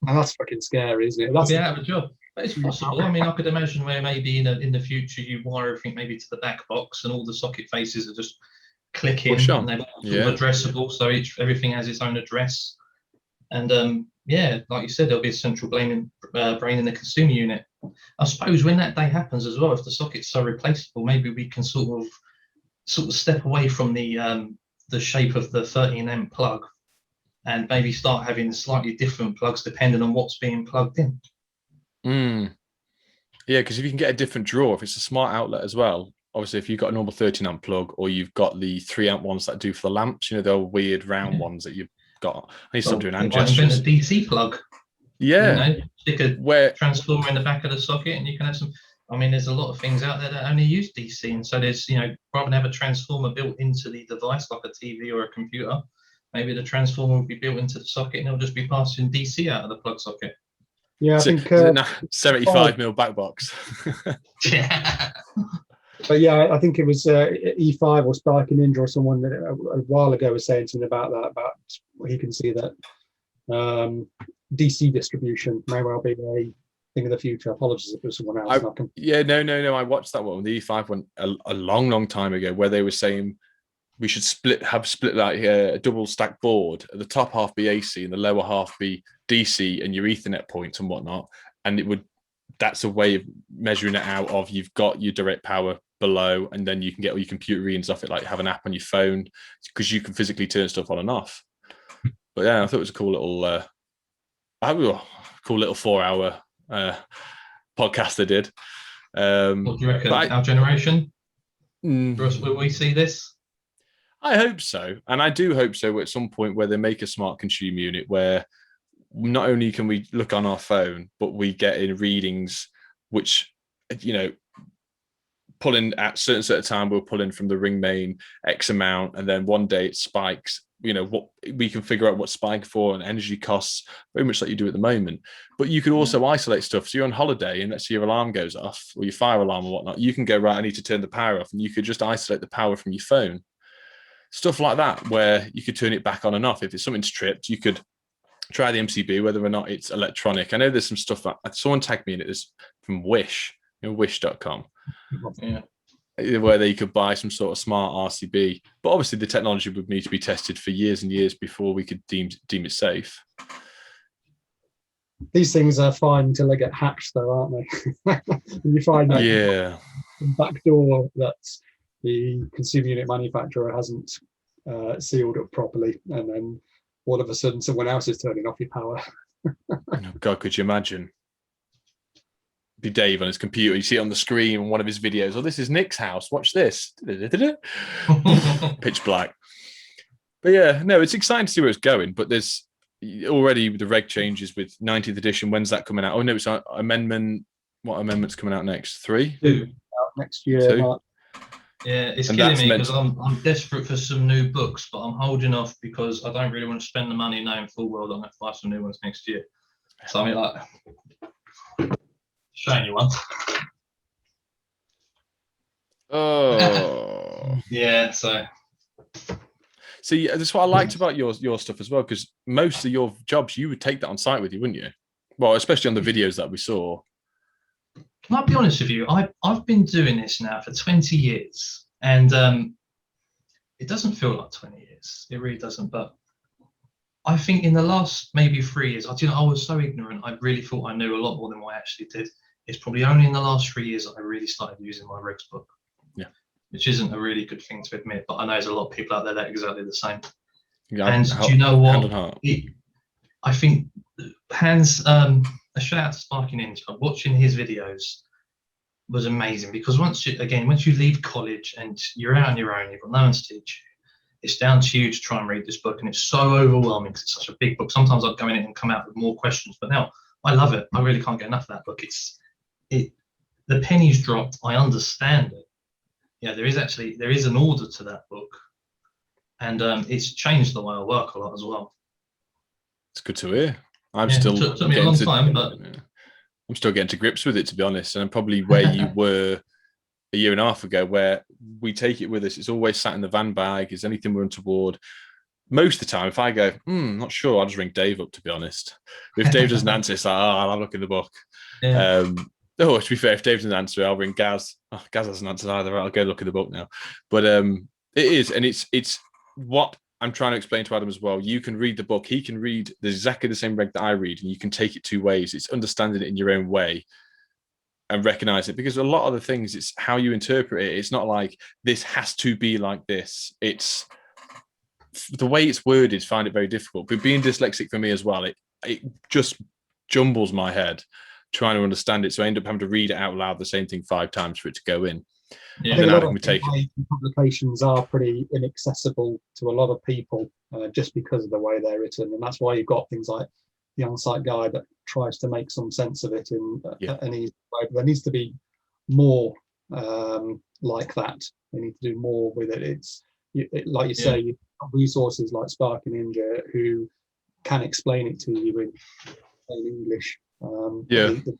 And that's fucking scary, isn't it? That's be out of a job. But it's possible. I mean, I could imagine where maybe in the future you wire everything maybe to the back box and all the socket faces are just clicking and they're sort of addressable, so everything has its own address. And like you said, there'll be a central brain in the consumer unit. I suppose when that day happens as well, if the socket's so replaceable, maybe we can sort of step away from the shape of the 13 amp plug and maybe start having slightly different plugs depending on what's being plugged in. Yeah, because if you can get a different draw, if it's a smart outlet as well, obviously if you've got a normal 13 amp plug or you've got the 3 amp ones that do for the lamps, they're weird round ones that you've got. I need to stop doing hand gestures. Invent a DC plug. Yeah. Stick a transformer in the back of the socket and you can have some. I mean, there's a lot of things out there that only use DC. And so there's, rather than have a transformer built into the device like a TV or a computer, maybe the transformer will be built into the socket and it'll just be passing DC out of the plug socket. Yeah, I think 75 mil back box. Yeah. But yeah, I think it was E5 or Spark Ninja or someone that a while ago was saying something about that, about he can see that DC distribution may well be a thing of the future. Apologies if it was someone else. No. I watched that one, the E5 one, a long time ago, where they were saying we should split like a double stack board. At the top half be AC and the lower half be DC and your Ethernet points and whatnot. And that's a way of measuring it out of you've got your direct power below, and then you can get all your computer readings off it, like have an app on your phone, because you can physically turn stuff on and off. But yeah, I thought it was a cool little 4-hour podcast they did. What do you reckon? Our generation? Will we see this? I hope so. And I do hope so at some point where they make a smart consumer unit where not only can we look on our phone, but we get in readings, which, pull in at certain set of time, we'll pull in from the ring main X amount. And then one day it spikes, what we can figure out what spike for and energy costs, very much like you do at the moment. But you could also isolate stuff. So you're on holiday and let's say your alarm goes off or your fire alarm or whatnot. You can go, right, I need to turn the power off. And you could just isolate the power from your phone. Stuff like that, where you could turn it back on and off. If something's tripped, you could try the MCB, whether or not it's electronic. I know there's some stuff that someone tagged me in it. This from Wish, wish.com, where they could buy some sort of smart RCB. But obviously the technology would need to be tested for years and years before we could deem it safe. These things are fine until they get hacked, though, aren't they? And you find that back door that the consumer unit manufacturer hasn't sealed up properly, and then all of a sudden someone else is turning off your power. Oh, God, could you imagine? Be Dave on his computer, you see it on the screen on one of his videos, this is Nick's house, watch this. Pitch black. But yeah, no, it's exciting to see where it's going, but there's already the reg changes with 19th edition. When's that coming out? Oh no, it's amendment. What amendment's coming out next? 3? 2. Next year. 2? March. Yeah, it's And killing that's me meant because I'm desperate for some new books, but I'm holding off because I don't really want to spend the money knowing full well that I'm going to buy some new ones next year. So I mean, like, showing you one. Oh. Yeah, so See, that's what I liked about your stuff as well, because most of your jobs, you would take that on site with you, wouldn't you? Well, especially on the videos that we saw. can I be honest with you? I've been doing this now for 20 years, and it doesn't feel like 20 years. It really doesn't. But I think in the last maybe 3 years, I was so ignorant. I really thought I knew a lot more than what I actually did. It's probably only in the last 3 years that I really started using my regs book. Yeah. Which isn't a really good thing to admit, but I know there's a lot of people out there that are exactly the same. Yeah, And do you know hand on what? heart. I think a shout out to Sparky Ninja. Watching his videos was amazing because once you leave college and you're out on your own, you've got no one to teach you. It's down to you to try and read this book, and it's so overwhelming because it's such a big book. Sometimes I'd go in it and come out with more questions, but now I love it. I really can't get enough of that book. The pennies dropped. I understand it. Yeah, there is an order to that book, and it's changed the way I work a lot as well. It's good to hear. It took me a long time, but I'm still getting to grips with it, to be honest. And I'm probably where you were a year and a half ago, where we take it with us. It's always sat in the van bag. Is anything we're untoward? Most of the time, if I go, not sure, I'll just ring Dave up, to be honest. If Dave doesn't answer, it's like, I'll look in the book. yeah. To be fair, if Dave doesn't answer, I'll ring Gaz. Oh, Gaz hasn't answered either. I'll go look in the book now. But it is, and it's what I'm trying to explain to Adam as well. You can read the book. He can read exactly the same reg that I read, and you can take it 2 ways. It's understanding it in your own way and recognize it, because a lot of the things, it's how you interpret it. It's not like this has to be like this. It's the way it's worded. Find it very difficult. But being dyslexic for me as well, it just jumbles my head trying to understand it. So I end up having to read it out loud, the same thing 5 times for it to go in. Yeah. I think Then a Adam lot would take it. of publications are pretty inaccessible to a lot of people just because of the way they're written, and that's why you've got things like the on-site guide that tries to make some sense of it in an easy way. But there needs to be more like that. They need to do more with it. It's like you say, you've got resources like Sparky Ninja who can explain it to you in plain English. The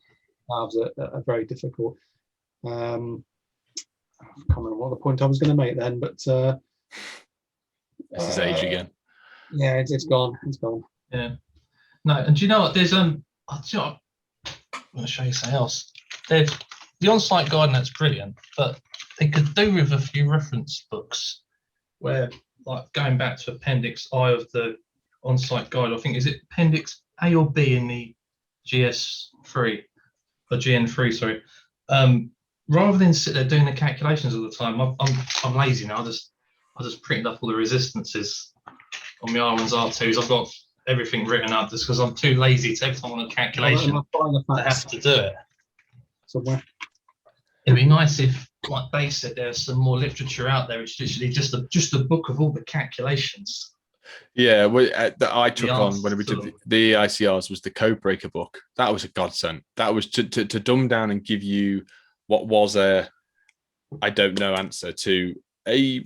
halves are very difficult. I can't remember what the point I was going to make then, but This is age again. Yeah, it's gone. It's gone. Yeah. No, and do you know what? There's I'm going to show you something else. There's the on-site guide, and that's brilliant, but they could do with a few reference books where, like, going back to Appendix I of the on-site guide, I think, is it Appendix A or B in the GS3 or GN3? Sorry. Rather than sit there doing the calculations all the time, I'm lazy now. I just printed up all the resistances on my R1s, R2s. I've got everything written up just because I'm too lazy to every time I want a calculation. I have to do it somewhere. It'd be nice if, like they said, there's some more literature out there. It's literally just a book of all the calculations. Yeah, that I took on when we did the ICRs was the Code Breaker book. That was a godsend. That was to dumb down and give you what was a I don't know answer to a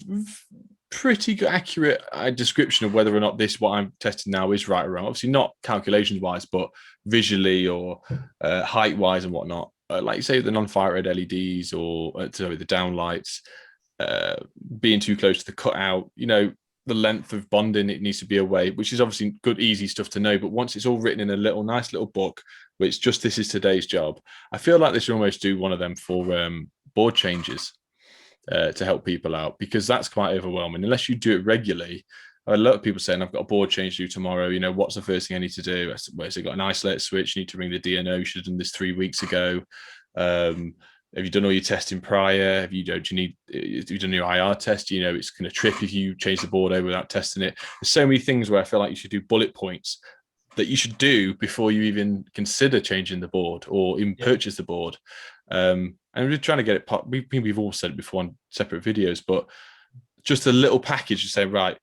pretty good, accurate description of whether or not what I'm testing now is right or wrong. Obviously not calculations wise, but visually or height wise and whatnot. Like you say, the non-fire red LEDs or the downlights being too close to the cutout, the length of bonding it needs to be away, which is obviously good, easy stuff to know. But once it's all written in a nice little book, which just this is today's job, I feel like they should almost do one of them for board changes to help people out, because that's quite overwhelming unless you do it regularly. A lot of people saying, I've got a board change to do tomorrow. What's the first thing I need to do? Where's it got an isolate switch? You need to ring the DNO. You should have done this 3 weeks ago. Have you done all your testing prior? Have you done your IR test? It's going to trip if you change the board over without testing it. There's so many things where I feel like you should do bullet points that you should do before you even consider changing the board or even purchase the board. And we're trying to get it. We've all said it before on separate videos, but just a little package to say, right,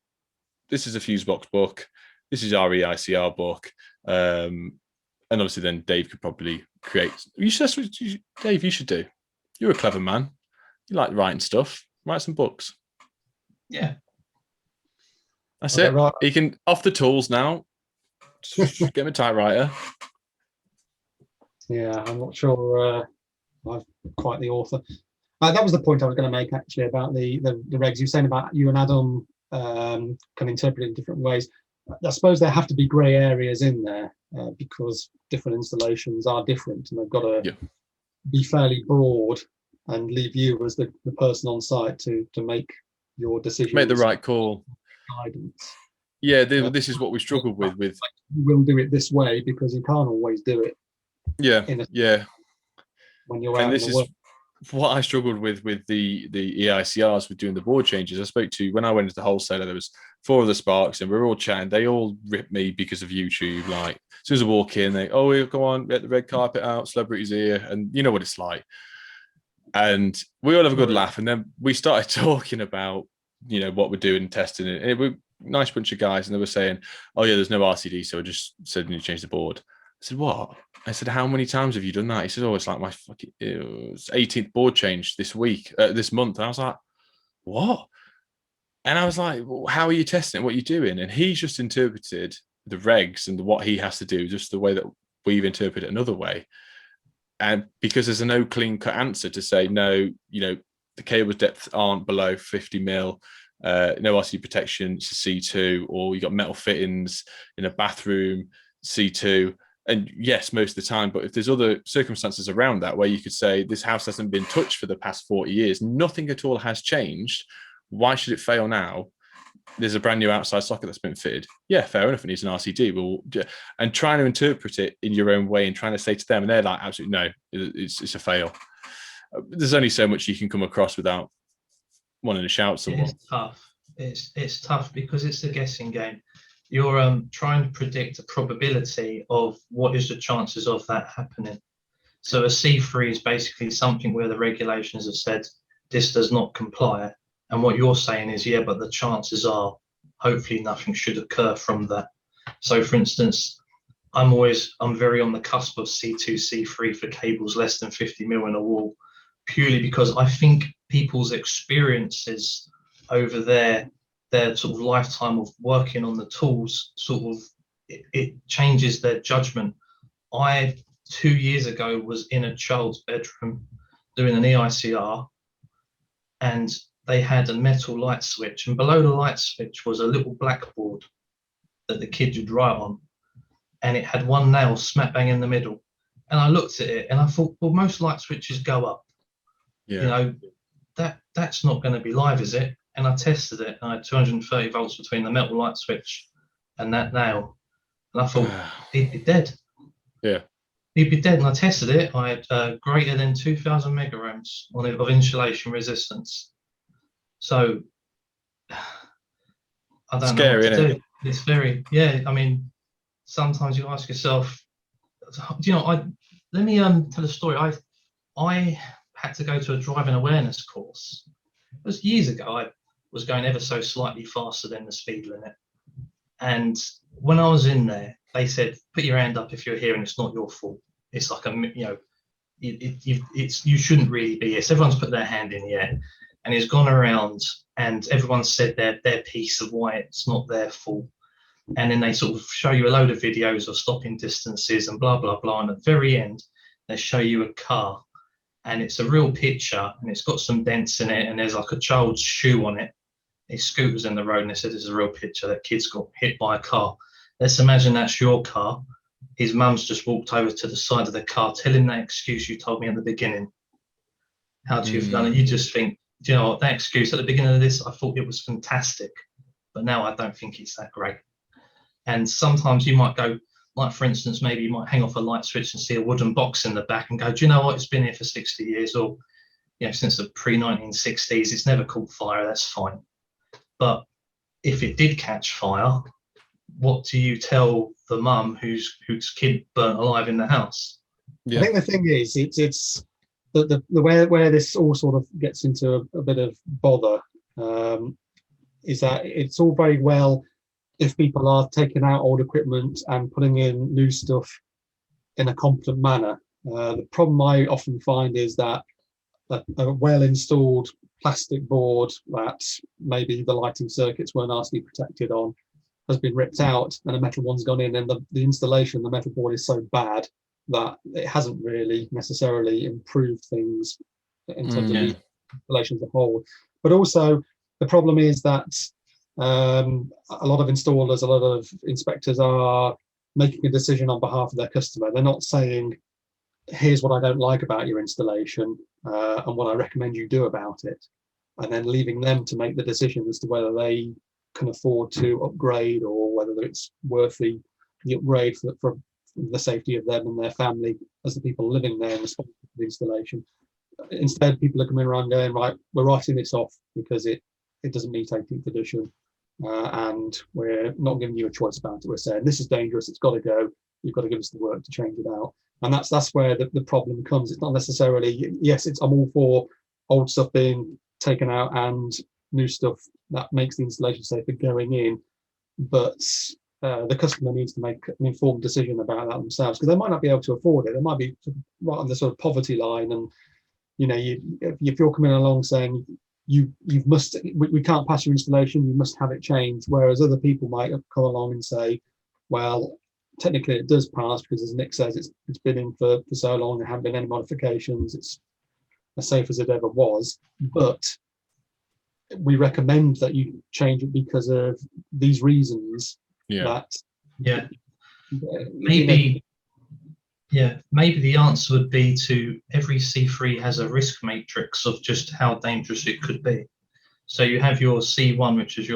this is a fuse box book. this is our EICR book. And obviously then Dave could probably create, that's what Dave, you should do. You're a clever man. You like writing stuff. Write some books. Yeah. That's Okay, it. right. He can, off the tools now, just get him a typewriter. Yeah, I'm not sure I'm quite the author. That was the point I was going to make actually about the regs. You were saying about you and Adam can interpret it in different ways. I suppose there have to be grey areas in there because different installations are different, and they've got to be fairly broad and leave you as the person on site to make your decisions. Make the right call. Guidance. Yeah, this is what we struggled with. We'll do it this way because you can't always do it. Yeah. When you're out And in this the is world. what I struggled with the EICRs with doing the board changes. I spoke to, when I went into the wholesaler, there was 4 of the Sparks and we were all chatting. They all ripped me because of YouTube. Like as soon as I walk in, we'll go on, get the red carpet out, celebrities here, and you know what it's like. And we all have a good laugh. And then we started talking about, what we're doing and testing it. And it was a nice bunch of guys, and they were saying, oh yeah, there's no RCD, so I just said, you change the board. I said, what? I said, how many times have you done that? He said, oh, it's like my fucking 18th board change this month. And I was like, what? And I was like, well, how are you testing it? What are you doing? And he's just interpreted the regs and what he has to do, just the way that we've interpreted it another way. And because there's no clean cut answer to say, no, the cable depths aren't below 50 mil, no RCD protection, it's a C2, or you got metal fittings in a bathroom, C2. And yes, most of the time, but if there's other circumstances around that where you could say this house hasn't been touched for the past 40 years, nothing at all has changed, why should it fail now? There's a brand new outside socket that's been fitted. Yeah, fair enough, it needs an RCD. And trying to interpret it in your own way and trying to say to them, and they're like, absolutely no, it's a fail. There's only so much you can come across without wanting to shout someone. It's tough. It's tough because it's a guessing game. You're trying to predict a probability of what is the chances of that happening. So a C3 is basically something where the regulations have said this does not comply. And what you're saying is, yeah, but the chances are hopefully nothing should occur from that. So for instance, I'm very on the cusp of C2, C3 for cables less than 50 mil in a wall, purely because I think people's experiences over their sort of lifetime of working on the tools, it changes their judgment. I 2 years ago was in a child's bedroom doing an EICR, and they had a metal light switch, and below the light switch was a little blackboard that the kid would write on, and it had one nail smack bang in the middle. And I looked at it and I thought, well, most light switches go up. Yeah. That's not going to be live, is it? And I tested it, and I had 230 volts between the metal light switch and that nail. And I thought, he'd be dead. Yeah. He'd be dead. And I tested it. I had greater than 2,000 megaohms on it of insulation resistance. So I don't know what to do. It's very, I mean, sometimes you ask yourself, let me tell a story. I had to go to a driving awareness course. It was years ago. I was going ever so slightly faster than the speed limit. And when I was in there, they said, put your hand up if you're here and it's not your fault. It's like, you shouldn't really be here. So everyone's put their hand in the air, and it's gone around and everyone said their piece of why it's not their fault. And then they sort of show you a load of videos of stopping distances and blah, blah, blah. And at the very end, they show you a car, and it's a real picture, and it's got some dents in it, and there's like a child's shoe on it. His scooter's in the road, and they said this is a real picture. That kid's got hit by a car. Let's imagine that's your car. His mum's just walked over to the side of the car. Tell him that excuse you told me at the beginning. How do you feel? And you just think, do you know what, that excuse at the beginning of this, I thought it was fantastic, but now I don't think it's that great. And sometimes you might go, like for instance, maybe you might hang off a light switch and see a wooden box in the back and go, do you know what, it's been here for 60 years, or since the pre-1960s, it's never caught fire, that's fine. But if it did catch fire, what do you tell the mum whose kid burnt alive in the house? I think the thing is, it's the where this all sort of gets into a bit of bother is that it's all very well if people are taking out old equipment and putting in new stuff in a competent manner. The problem I often find is that a well-installed plastic board that maybe the lighting circuits weren't nicely protected on has been ripped out, and a metal one's gone in, and the installation, the metal board is so bad that it hasn't really necessarily improved things in terms of the installation as a whole. But also the problem is that a lot of installers, a lot of inspectors are making a decision on behalf of their customer. They're not saying, here's what I don't like about your installation and what I recommend you do about it, and then leaving them to make the decision as to whether they can afford to upgrade or whether it's worth the upgrade for the safety of them and their family as the people living there and responsible for the installation. Instead, people are coming around going, right, we're writing this off because it doesn't meet 18th edition, and we're not giving you a choice about it. We're saying this is dangerous, it's got to go, you've got to give us the work to change it out. And that's where the problem comes. It's not necessarily, yes, I'm all for old stuff being taken out and new stuff that makes the installation safer going in, but the customer needs to make an informed decision about that themselves, because they might not be able to afford it. They might be right on the sort of poverty line, and if you're coming along saying we can't pass your installation, you must have it changed, whereas other people might come along and say, well, technically it does pass because, as Nick says, it's been in for so long, there haven't been any modifications, it's as safe as it ever was, but we recommend that you change it because of these reasons. Maybe the answer would be to every C3 has a risk matrix of just how dangerous it could be. So you have your C1, which is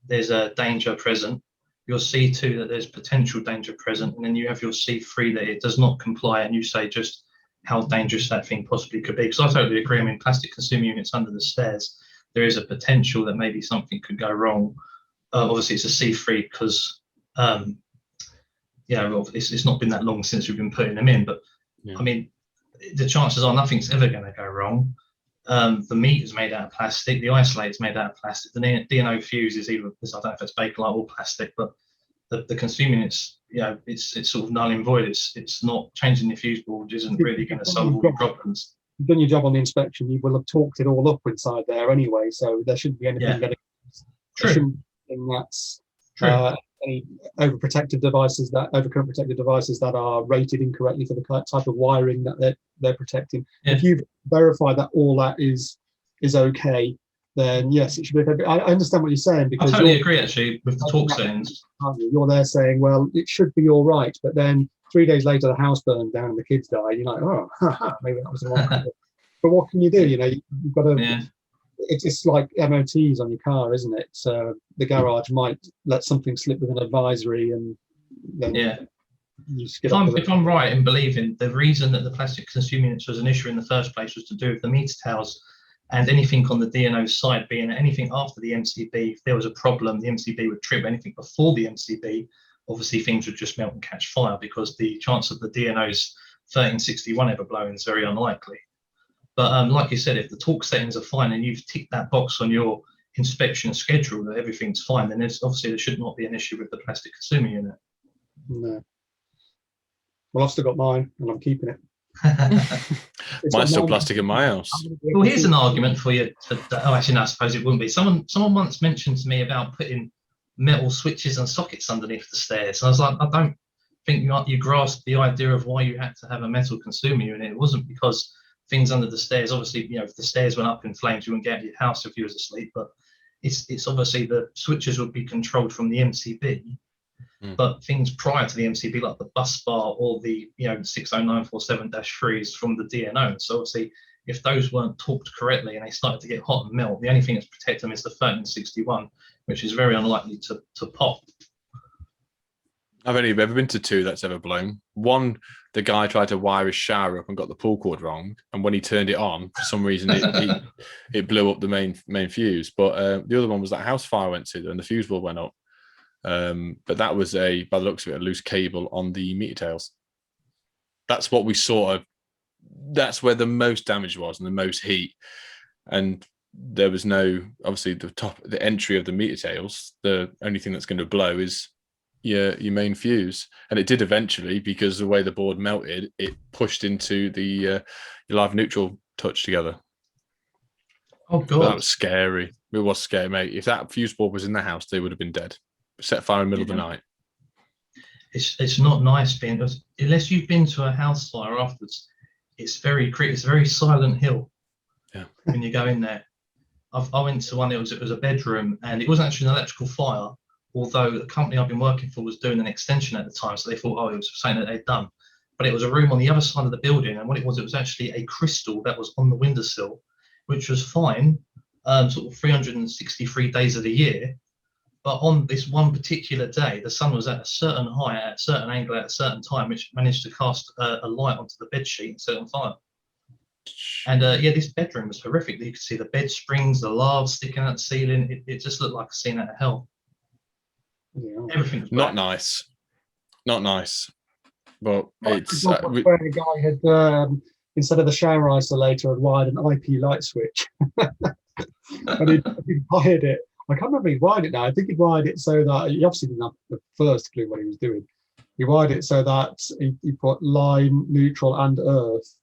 there's a danger present, your C2 that there's potential danger present, and then you have your C3 that it does not comply, and you say just how dangerous that thing possibly could be. Because I totally agree. I mean, plastic consumer units under the stairs, there is a potential that maybe something could go wrong. Obviously, it's a C3 because it's not been that long since we've been putting them in. But I mean, the chances are nothing's ever going to go wrong. The meter's made out of plastic. The isolator's made out of plastic. The DNO fuse is either, I don't know if it's Bakelite or plastic, but the consumer units, it's sort of null and void. It's not changing the fuse board isn't really going to solve all the problems. You've done your job on the inspection. You will have talked it all up inside there anyway, so there shouldn't be anything that that's any overprotected devices, that overcurrent protected devices that are rated incorrectly for the type of wiring that they're protecting. If you've verified that all that is okay, then yes, it should be okay. I understand what you're saying, because I totally agree actually with the torque settings. You're there saying, well, it should be all right, but then 3 days later the house burned down and the kids died. You're like, oh, maybe that was the wrong. But what can you do? You've got to. It's like MOTs on your car, isn't it? So the garage might let something slip with an advisory, and then you skip. If I'm right in believing the reason that the plastic consumer units was an issue in the first place was to do with the meter tails, and anything on the DNO side being anything after the MCB, if there was a problem, the MCB would trip. Anything before the MCB, obviously things would just melt and catch fire, because the chance of the DNO's 1361 ever blowing is very unlikely. But like you said, if the torque settings are fine and you've ticked that box on your inspection schedule that everything's fine, then there should not be an issue with the plastic consumer unit. No. Well, I've still got mine and I'm keeping it. Mine's still plastic in my house. Well, here's an argument for you. Actually, no, I suppose it wouldn't be. Someone once mentioned to me about putting metal switches and sockets underneath the stairs. And I was like, I don't think you grasped the idea of why you had to have a metal consumer unit. It wasn't because things under the stairs, obviously, if the stairs went up in flames, you wouldn't get out of your house if you was asleep. But it's obviously the switches would be controlled from the MCB. But things prior to the MCB, like the bus bar or the 60947-3s from the DNO. So obviously, if those weren't torqued correctly and they started to get hot and melt, the only thing that's protect them is the 1361, which is very unlikely to pop. I've only ever been to two that's ever blown. One, the guy tried to wire his shower up and got the pull cord wrong, and when he turned it on, for some reason it blew up the main fuse. But the other one was that house fire went to, and the fuse board went up. But that was by the looks of it, a loose cable on the meter tails. That's what we sort of. That's where the most damage was and the most heat. And there was no, obviously the entry of the meter tails. The only thing that's going to blow is your main fuse, and it did eventually, because the way the board melted, it pushed into the your live neutral touch together. Oh But god, that was scary. It was scary, mate. If that fuse board was in the house, they would have been dead. Set fire in the middle of the night. it's not nice being, unless you've been to a house fire afterwards. It's very Silent Hill. Yeah. When you go in there, I went to one. It was a bedroom, and it wasn't actually an electrical fire. Although the company I've been working for was doing an extension at the time, so they thought, oh, it was something that they'd done. But it was a room on the other side of the building, and what it was actually a crystal that was on the windowsill, which was fine, sort of 363 days of the year. But on this one particular day, the sun was at a certain height, at a certain angle, at a certain time, which managed to cast a light onto the bed sheet and set it on fire. And yeah, this bedroom was horrific. You could see the bed springs, the laths sticking out the ceiling. It just looked like a scene out of hell. Yeah. Everything was Not black. nice. Not nice. But it's where a guy had instead of the shower isolator had wired an IP light switch, and he wired it. I can't remember if he wired it now. I think he wired it so that he obviously didn't have the first clue what he was doing. He wired it so that he put line, neutral, and earth,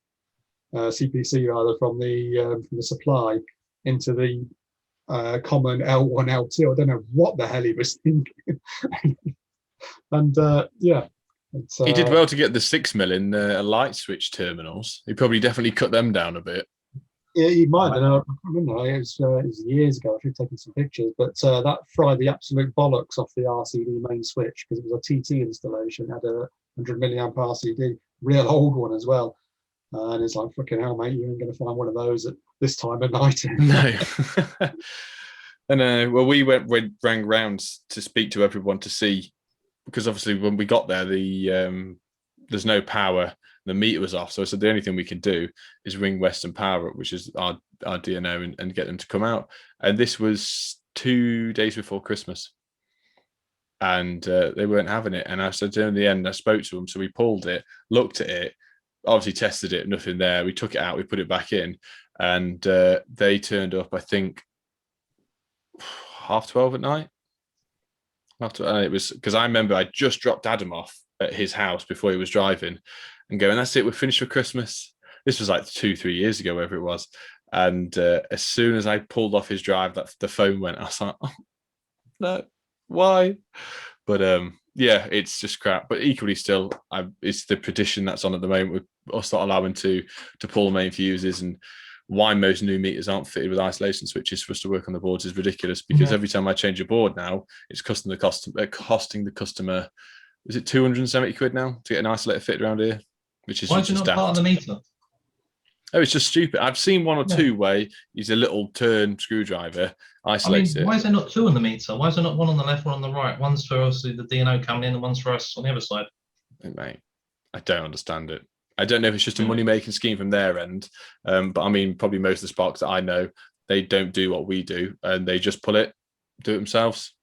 CPC rather, from the supply into the common L1, L2. I don't know what the hell he was thinking. And yeah. He did well to get the 6 mil in light switch terminals. He probably definitely cut them down a bit. Yeah, he might. I can't remember. It was years ago. I should have taken some pictures. But that fried the absolute bollocks off the RCD main switch, because it was a TT installation. Had a 100 milliamp RCD, real old one as well. And it's like, fucking hell, mate, you ain't going to find one of those at this time of night. No. And well, we rang round to speak to everyone to see, because obviously when we got there, there's no power, the meter was off. So I said the only thing we can do is ring Western Power, which is our DNO, and get them to come out. And this was 2 days before Christmas, and they weren't having it. And I said in the end, I spoke to them, so we pulled it, looked at it, obviously tested it, nothing there. We took it out, we put it back in, and they turned up, I think, 12:30 at night. And it was because I remember I just dropped Adam off at his house before he was driving, and going, that's it, we're finished for Christmas. This was like 2-3 years ago, whatever it was. And as soon as I pulled off his drive, that the phone went. I was like, oh, no, why? But yeah, it's just crap. But equally still, it's the petition that's on at the moment with us not allowing to pull the main fuses, and why most new meters aren't fitted with isolation switches for us to work on the boards is ridiculous, because every time I change a board now, it's costing the customer, is it 270 quid now to get an isolator fitted around here? Which is Why is it not part of the meter? Oh, it's just stupid. I've seen one or two where use a little turn screwdriver, isolates it. Why is there not two on the meter? Why is there not one on the left, one on the right? One's for obviously the DNO coming in, and one's for us on the other side. Mate, I don't understand it. I don't know if it's just a money-making scheme from their end, but I mean, probably most of the sparks that I know, they don't do what we do, and they just do it themselves.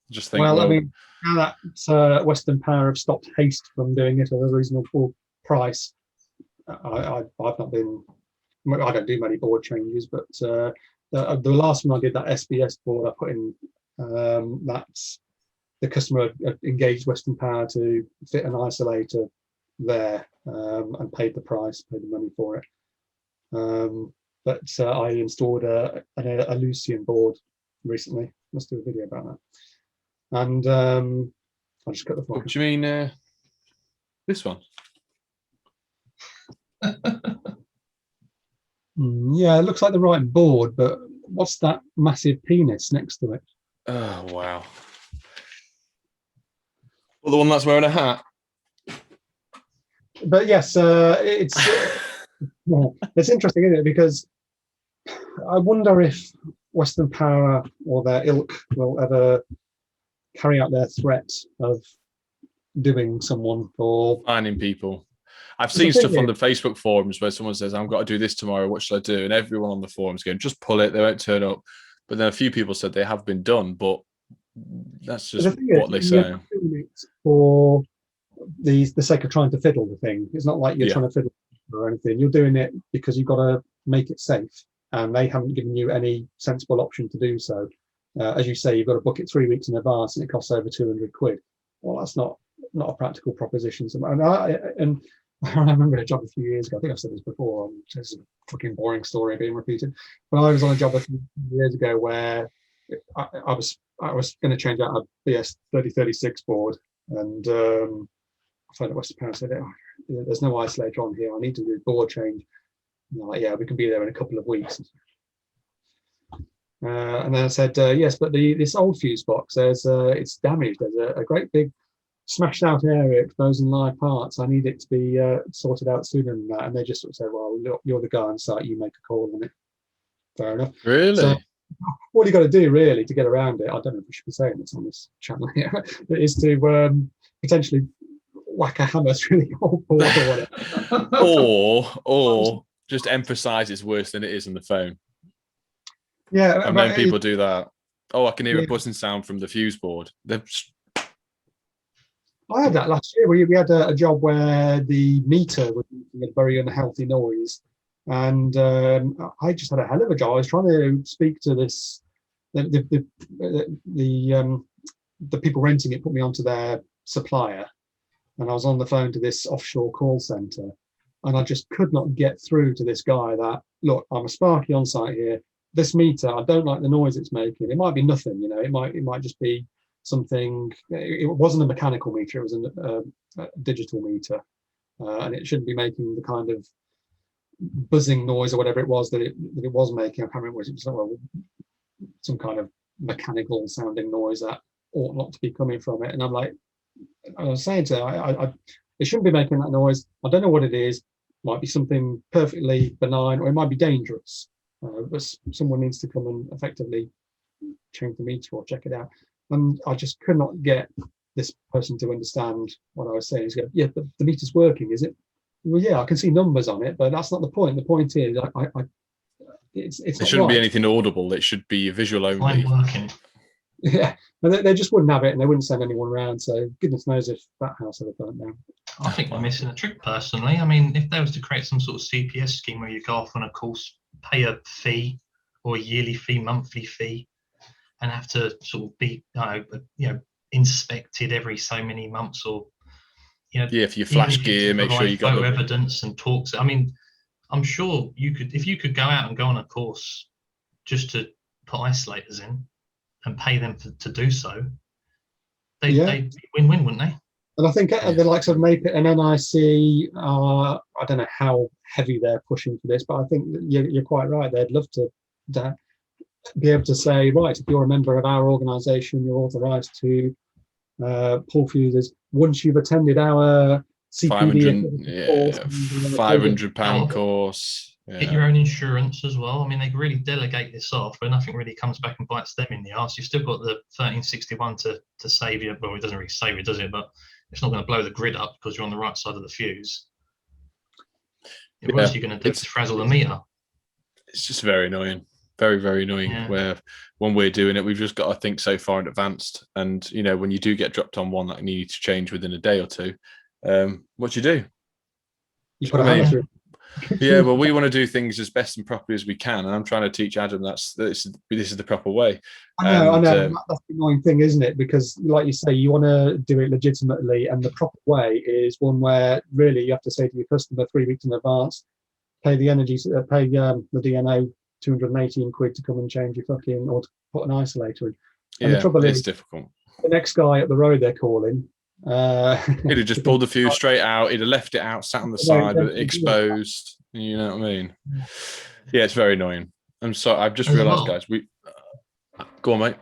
Just think. Well, I mean, now that Western Power have stopped Haste from doing it at a reasonable price, I've not been. I don't do many board changes, but the last one I did, that SBS board, I put in that the customer engaged Western Power to fit an isolator there and paid the price, paid the money for it. But I installed a Lucian board recently. Let's do a video about that. And I'll just cut the phone. What do you mean this one? Yeah, it looks like the right board, but what's that massive penis next to it? Oh, wow. Well, the one that's wearing a hat. But yes, it's interesting, isn't it? Because I wonder if Western Power or their ilk will ever carry out their threat of doing someone or Finding people. I've seen stuff on the Facebook forums where someone says, I've got to do this tomorrow, what should I do? And everyone on the forums going, just pull it, they won't turn up. But then a few people said they have been done, but that's just what they say. For the sake of trying to fiddle the thing. It's not like you're trying to fiddle or anything. You're doing it because you've got to make it safe. and they haven't given you any sensible option to do so. As you say, you've got to book it 3 weeks in advance, and it costs over 200 quid. Well, that's not a practical proposition. And I remember a job a few years ago. I think I've said this before. This is a fucking boring story being repeated. But I was on a job a few years ago where I was going to change out a BS 3036 board, and I phoned up Western Power and said, "There's no isolator on here. I need to do a board change." And they're like, "Yeah, we can be there in a couple of weeks." And then I said, "Yes, but this old fuse box, it's damaged. There's a great big smashed out area exposing live parts. I need it to be sorted out sooner than that." And they just sort of said, "Well, look, you're the guy on site. You make a call on it." Fair enough. Really? So, what you got to do really to get around it, I don't know if we should be saying this on this channel here, but is to potentially whack a hammer through the old board or whatever. or just emphasize it's worse than it is on the phone. Yeah, and then people do that. Oh, I can hear a buzzing sound from the fuse board. I had that last year. We had a job where the meter was making a very unhealthy noise, and I just had a hell of a job. I was trying to speak to the people renting it, put me onto their supplier, and I was on the phone to this offshore call center, and I just could not get through to this guy that, look, I'm a Sparky on site here. This meter, I don't like the noise it's making. It might be nothing, it might just be something. It wasn't a mechanical meter, it was a digital meter, and it shouldn't be making the kind of buzzing noise or whatever it was that it was making. I can't remember what it was. Some kind of mechanical sounding noise that ought not to be coming from it. And I'm like, I was saying to her, it shouldn't be making that noise. I don't know what it is. It might be something perfectly benign, or it might be dangerous. But someone needs to come and effectively change the meter or check it out. And I just could not get this person to understand what I was saying. He's going, "Yeah, but the meter's working, is it?" Well, yeah, I can see numbers on it, but that's not the point. The point is, it shouldn't be anything audible. It should be visual only. Working. Yeah, and they just wouldn't have it, and they wouldn't send anyone around. So goodness knows if that house ever burnt down. I think we're missing a trick, personally. I mean, if there was to create some sort of CPS scheme where you go off on a course, pay a fee or a yearly fee, monthly fee, and have to sort of be, inspected every so many months, or if you flash gear, make sure you got photo evidence and talks. I mean, I'm sure you could, if you could go out and go on a course just to put isolators in and pay them to do so, they'd win-win, wouldn't they? And I think the likes of MAPIT and NIC are, I don't know how heavy they're pushing for this, but I think you're quite right. They'd love to be able to say, right, if you're a member of our organisation, you're authorised to pull fuses once you've attended our CPD £500 course. Get your own insurance as well. I mean, they really delegate this off, but nothing really comes back and bites them in the arse. You've still got the 1361 to save you. Well, it doesn't really save you, does it? But it's not going to blow the grid up because you're on the right side of the fuse. What else are you going to do to frazzle the meter? It's just very annoying. Very, very annoying. Where when we're doing it, we've just got to think so far in advance. And, when you do get dropped on one that you need to change within a day or two, what do? You put a hammer through. Yeah, well, we want to do things as best and properly as we can, and I'm trying to teach Adam this is the proper way. I know. That's the annoying thing, isn't it? Because, like you say, you want to do it legitimately, and the proper way is one where really you have to say to your customer 3 weeks in advance, pay the DNO 218 quid to come and change your fucking, or to put an isolator in. And the trouble is, difficult. The next guy up the road they're calling. He'd have just pulled the fuse straight out. He'd have left it out, sat on the side, exposed. You know what I mean? Yeah, it's very annoying. I'm sorry. I've just realised, guys. Go on, mate.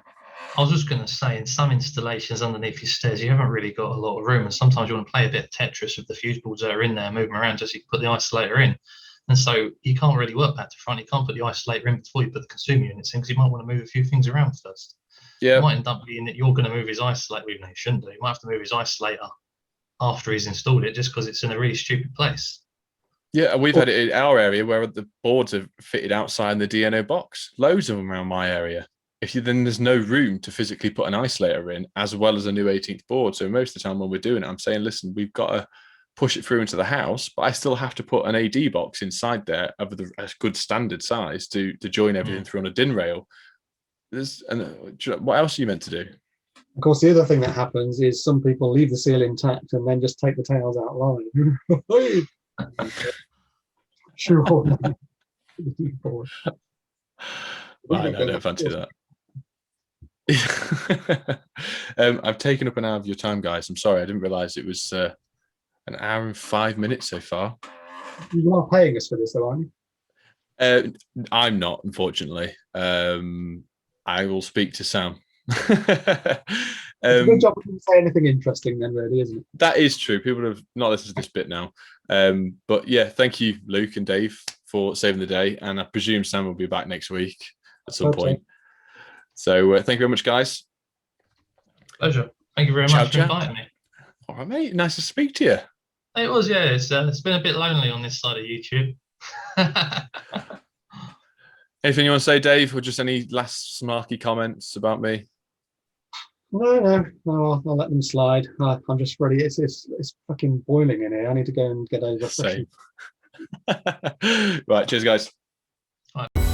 I was just going to say, in some installations underneath your stairs, you haven't really got a lot of room, and sometimes you want to play a bit of Tetris with the fuse boards that are in there, move them around just so you can put the isolator in. And so you can't really work back to front. You can't put the isolator in before you put the consumer units in, because you might want to move a few things around first. Yeah. It might end up being that you're going to move his isolator, even though you shouldn't do. You might have to move his isolator after he's installed it, just because it's in a really stupid place. Yeah, we've had it in our area where the boards are fitted outside the DNO box. Loads of them around my area. Then there's no room to physically put an isolator in, as well as a new 18th board. So most of the time when we're doing it, I'm saying, listen, we've got to push it through into the house, but I still have to put an AD box inside there of a good standard size to join everything through on a DIN rail. What else are you meant to do? Of course, the other thing that happens is some people leave the seal intact and then just take the tails out live. Sure. I don't fancy that. I've taken up an hour of your time, guys. I'm sorry, I didn't realize it was an hour and 5 minutes so far. You are paying us for this, though, aren't you? I'm not, unfortunately. I will speak to Sam. It's a good job we didn't say anything interesting then, really, isn't it? That is true. People have not listened to this bit now. But yeah, thank you, Luke and Dave, for saving the day. And I presume Sam will be back next week at some point. So thank you very much, guys. Pleasure. Thank you very much for inviting me. All right, mate. Nice to speak to you. It was, yeah. It's been a bit lonely on this side of YouTube. Anything you want to say, Dave, or just any last smarky comments about me? No, I'll let them slide. I'm just ready. It's fucking boiling in here. I need to go and get over. Same. Right, cheers, guys. Right.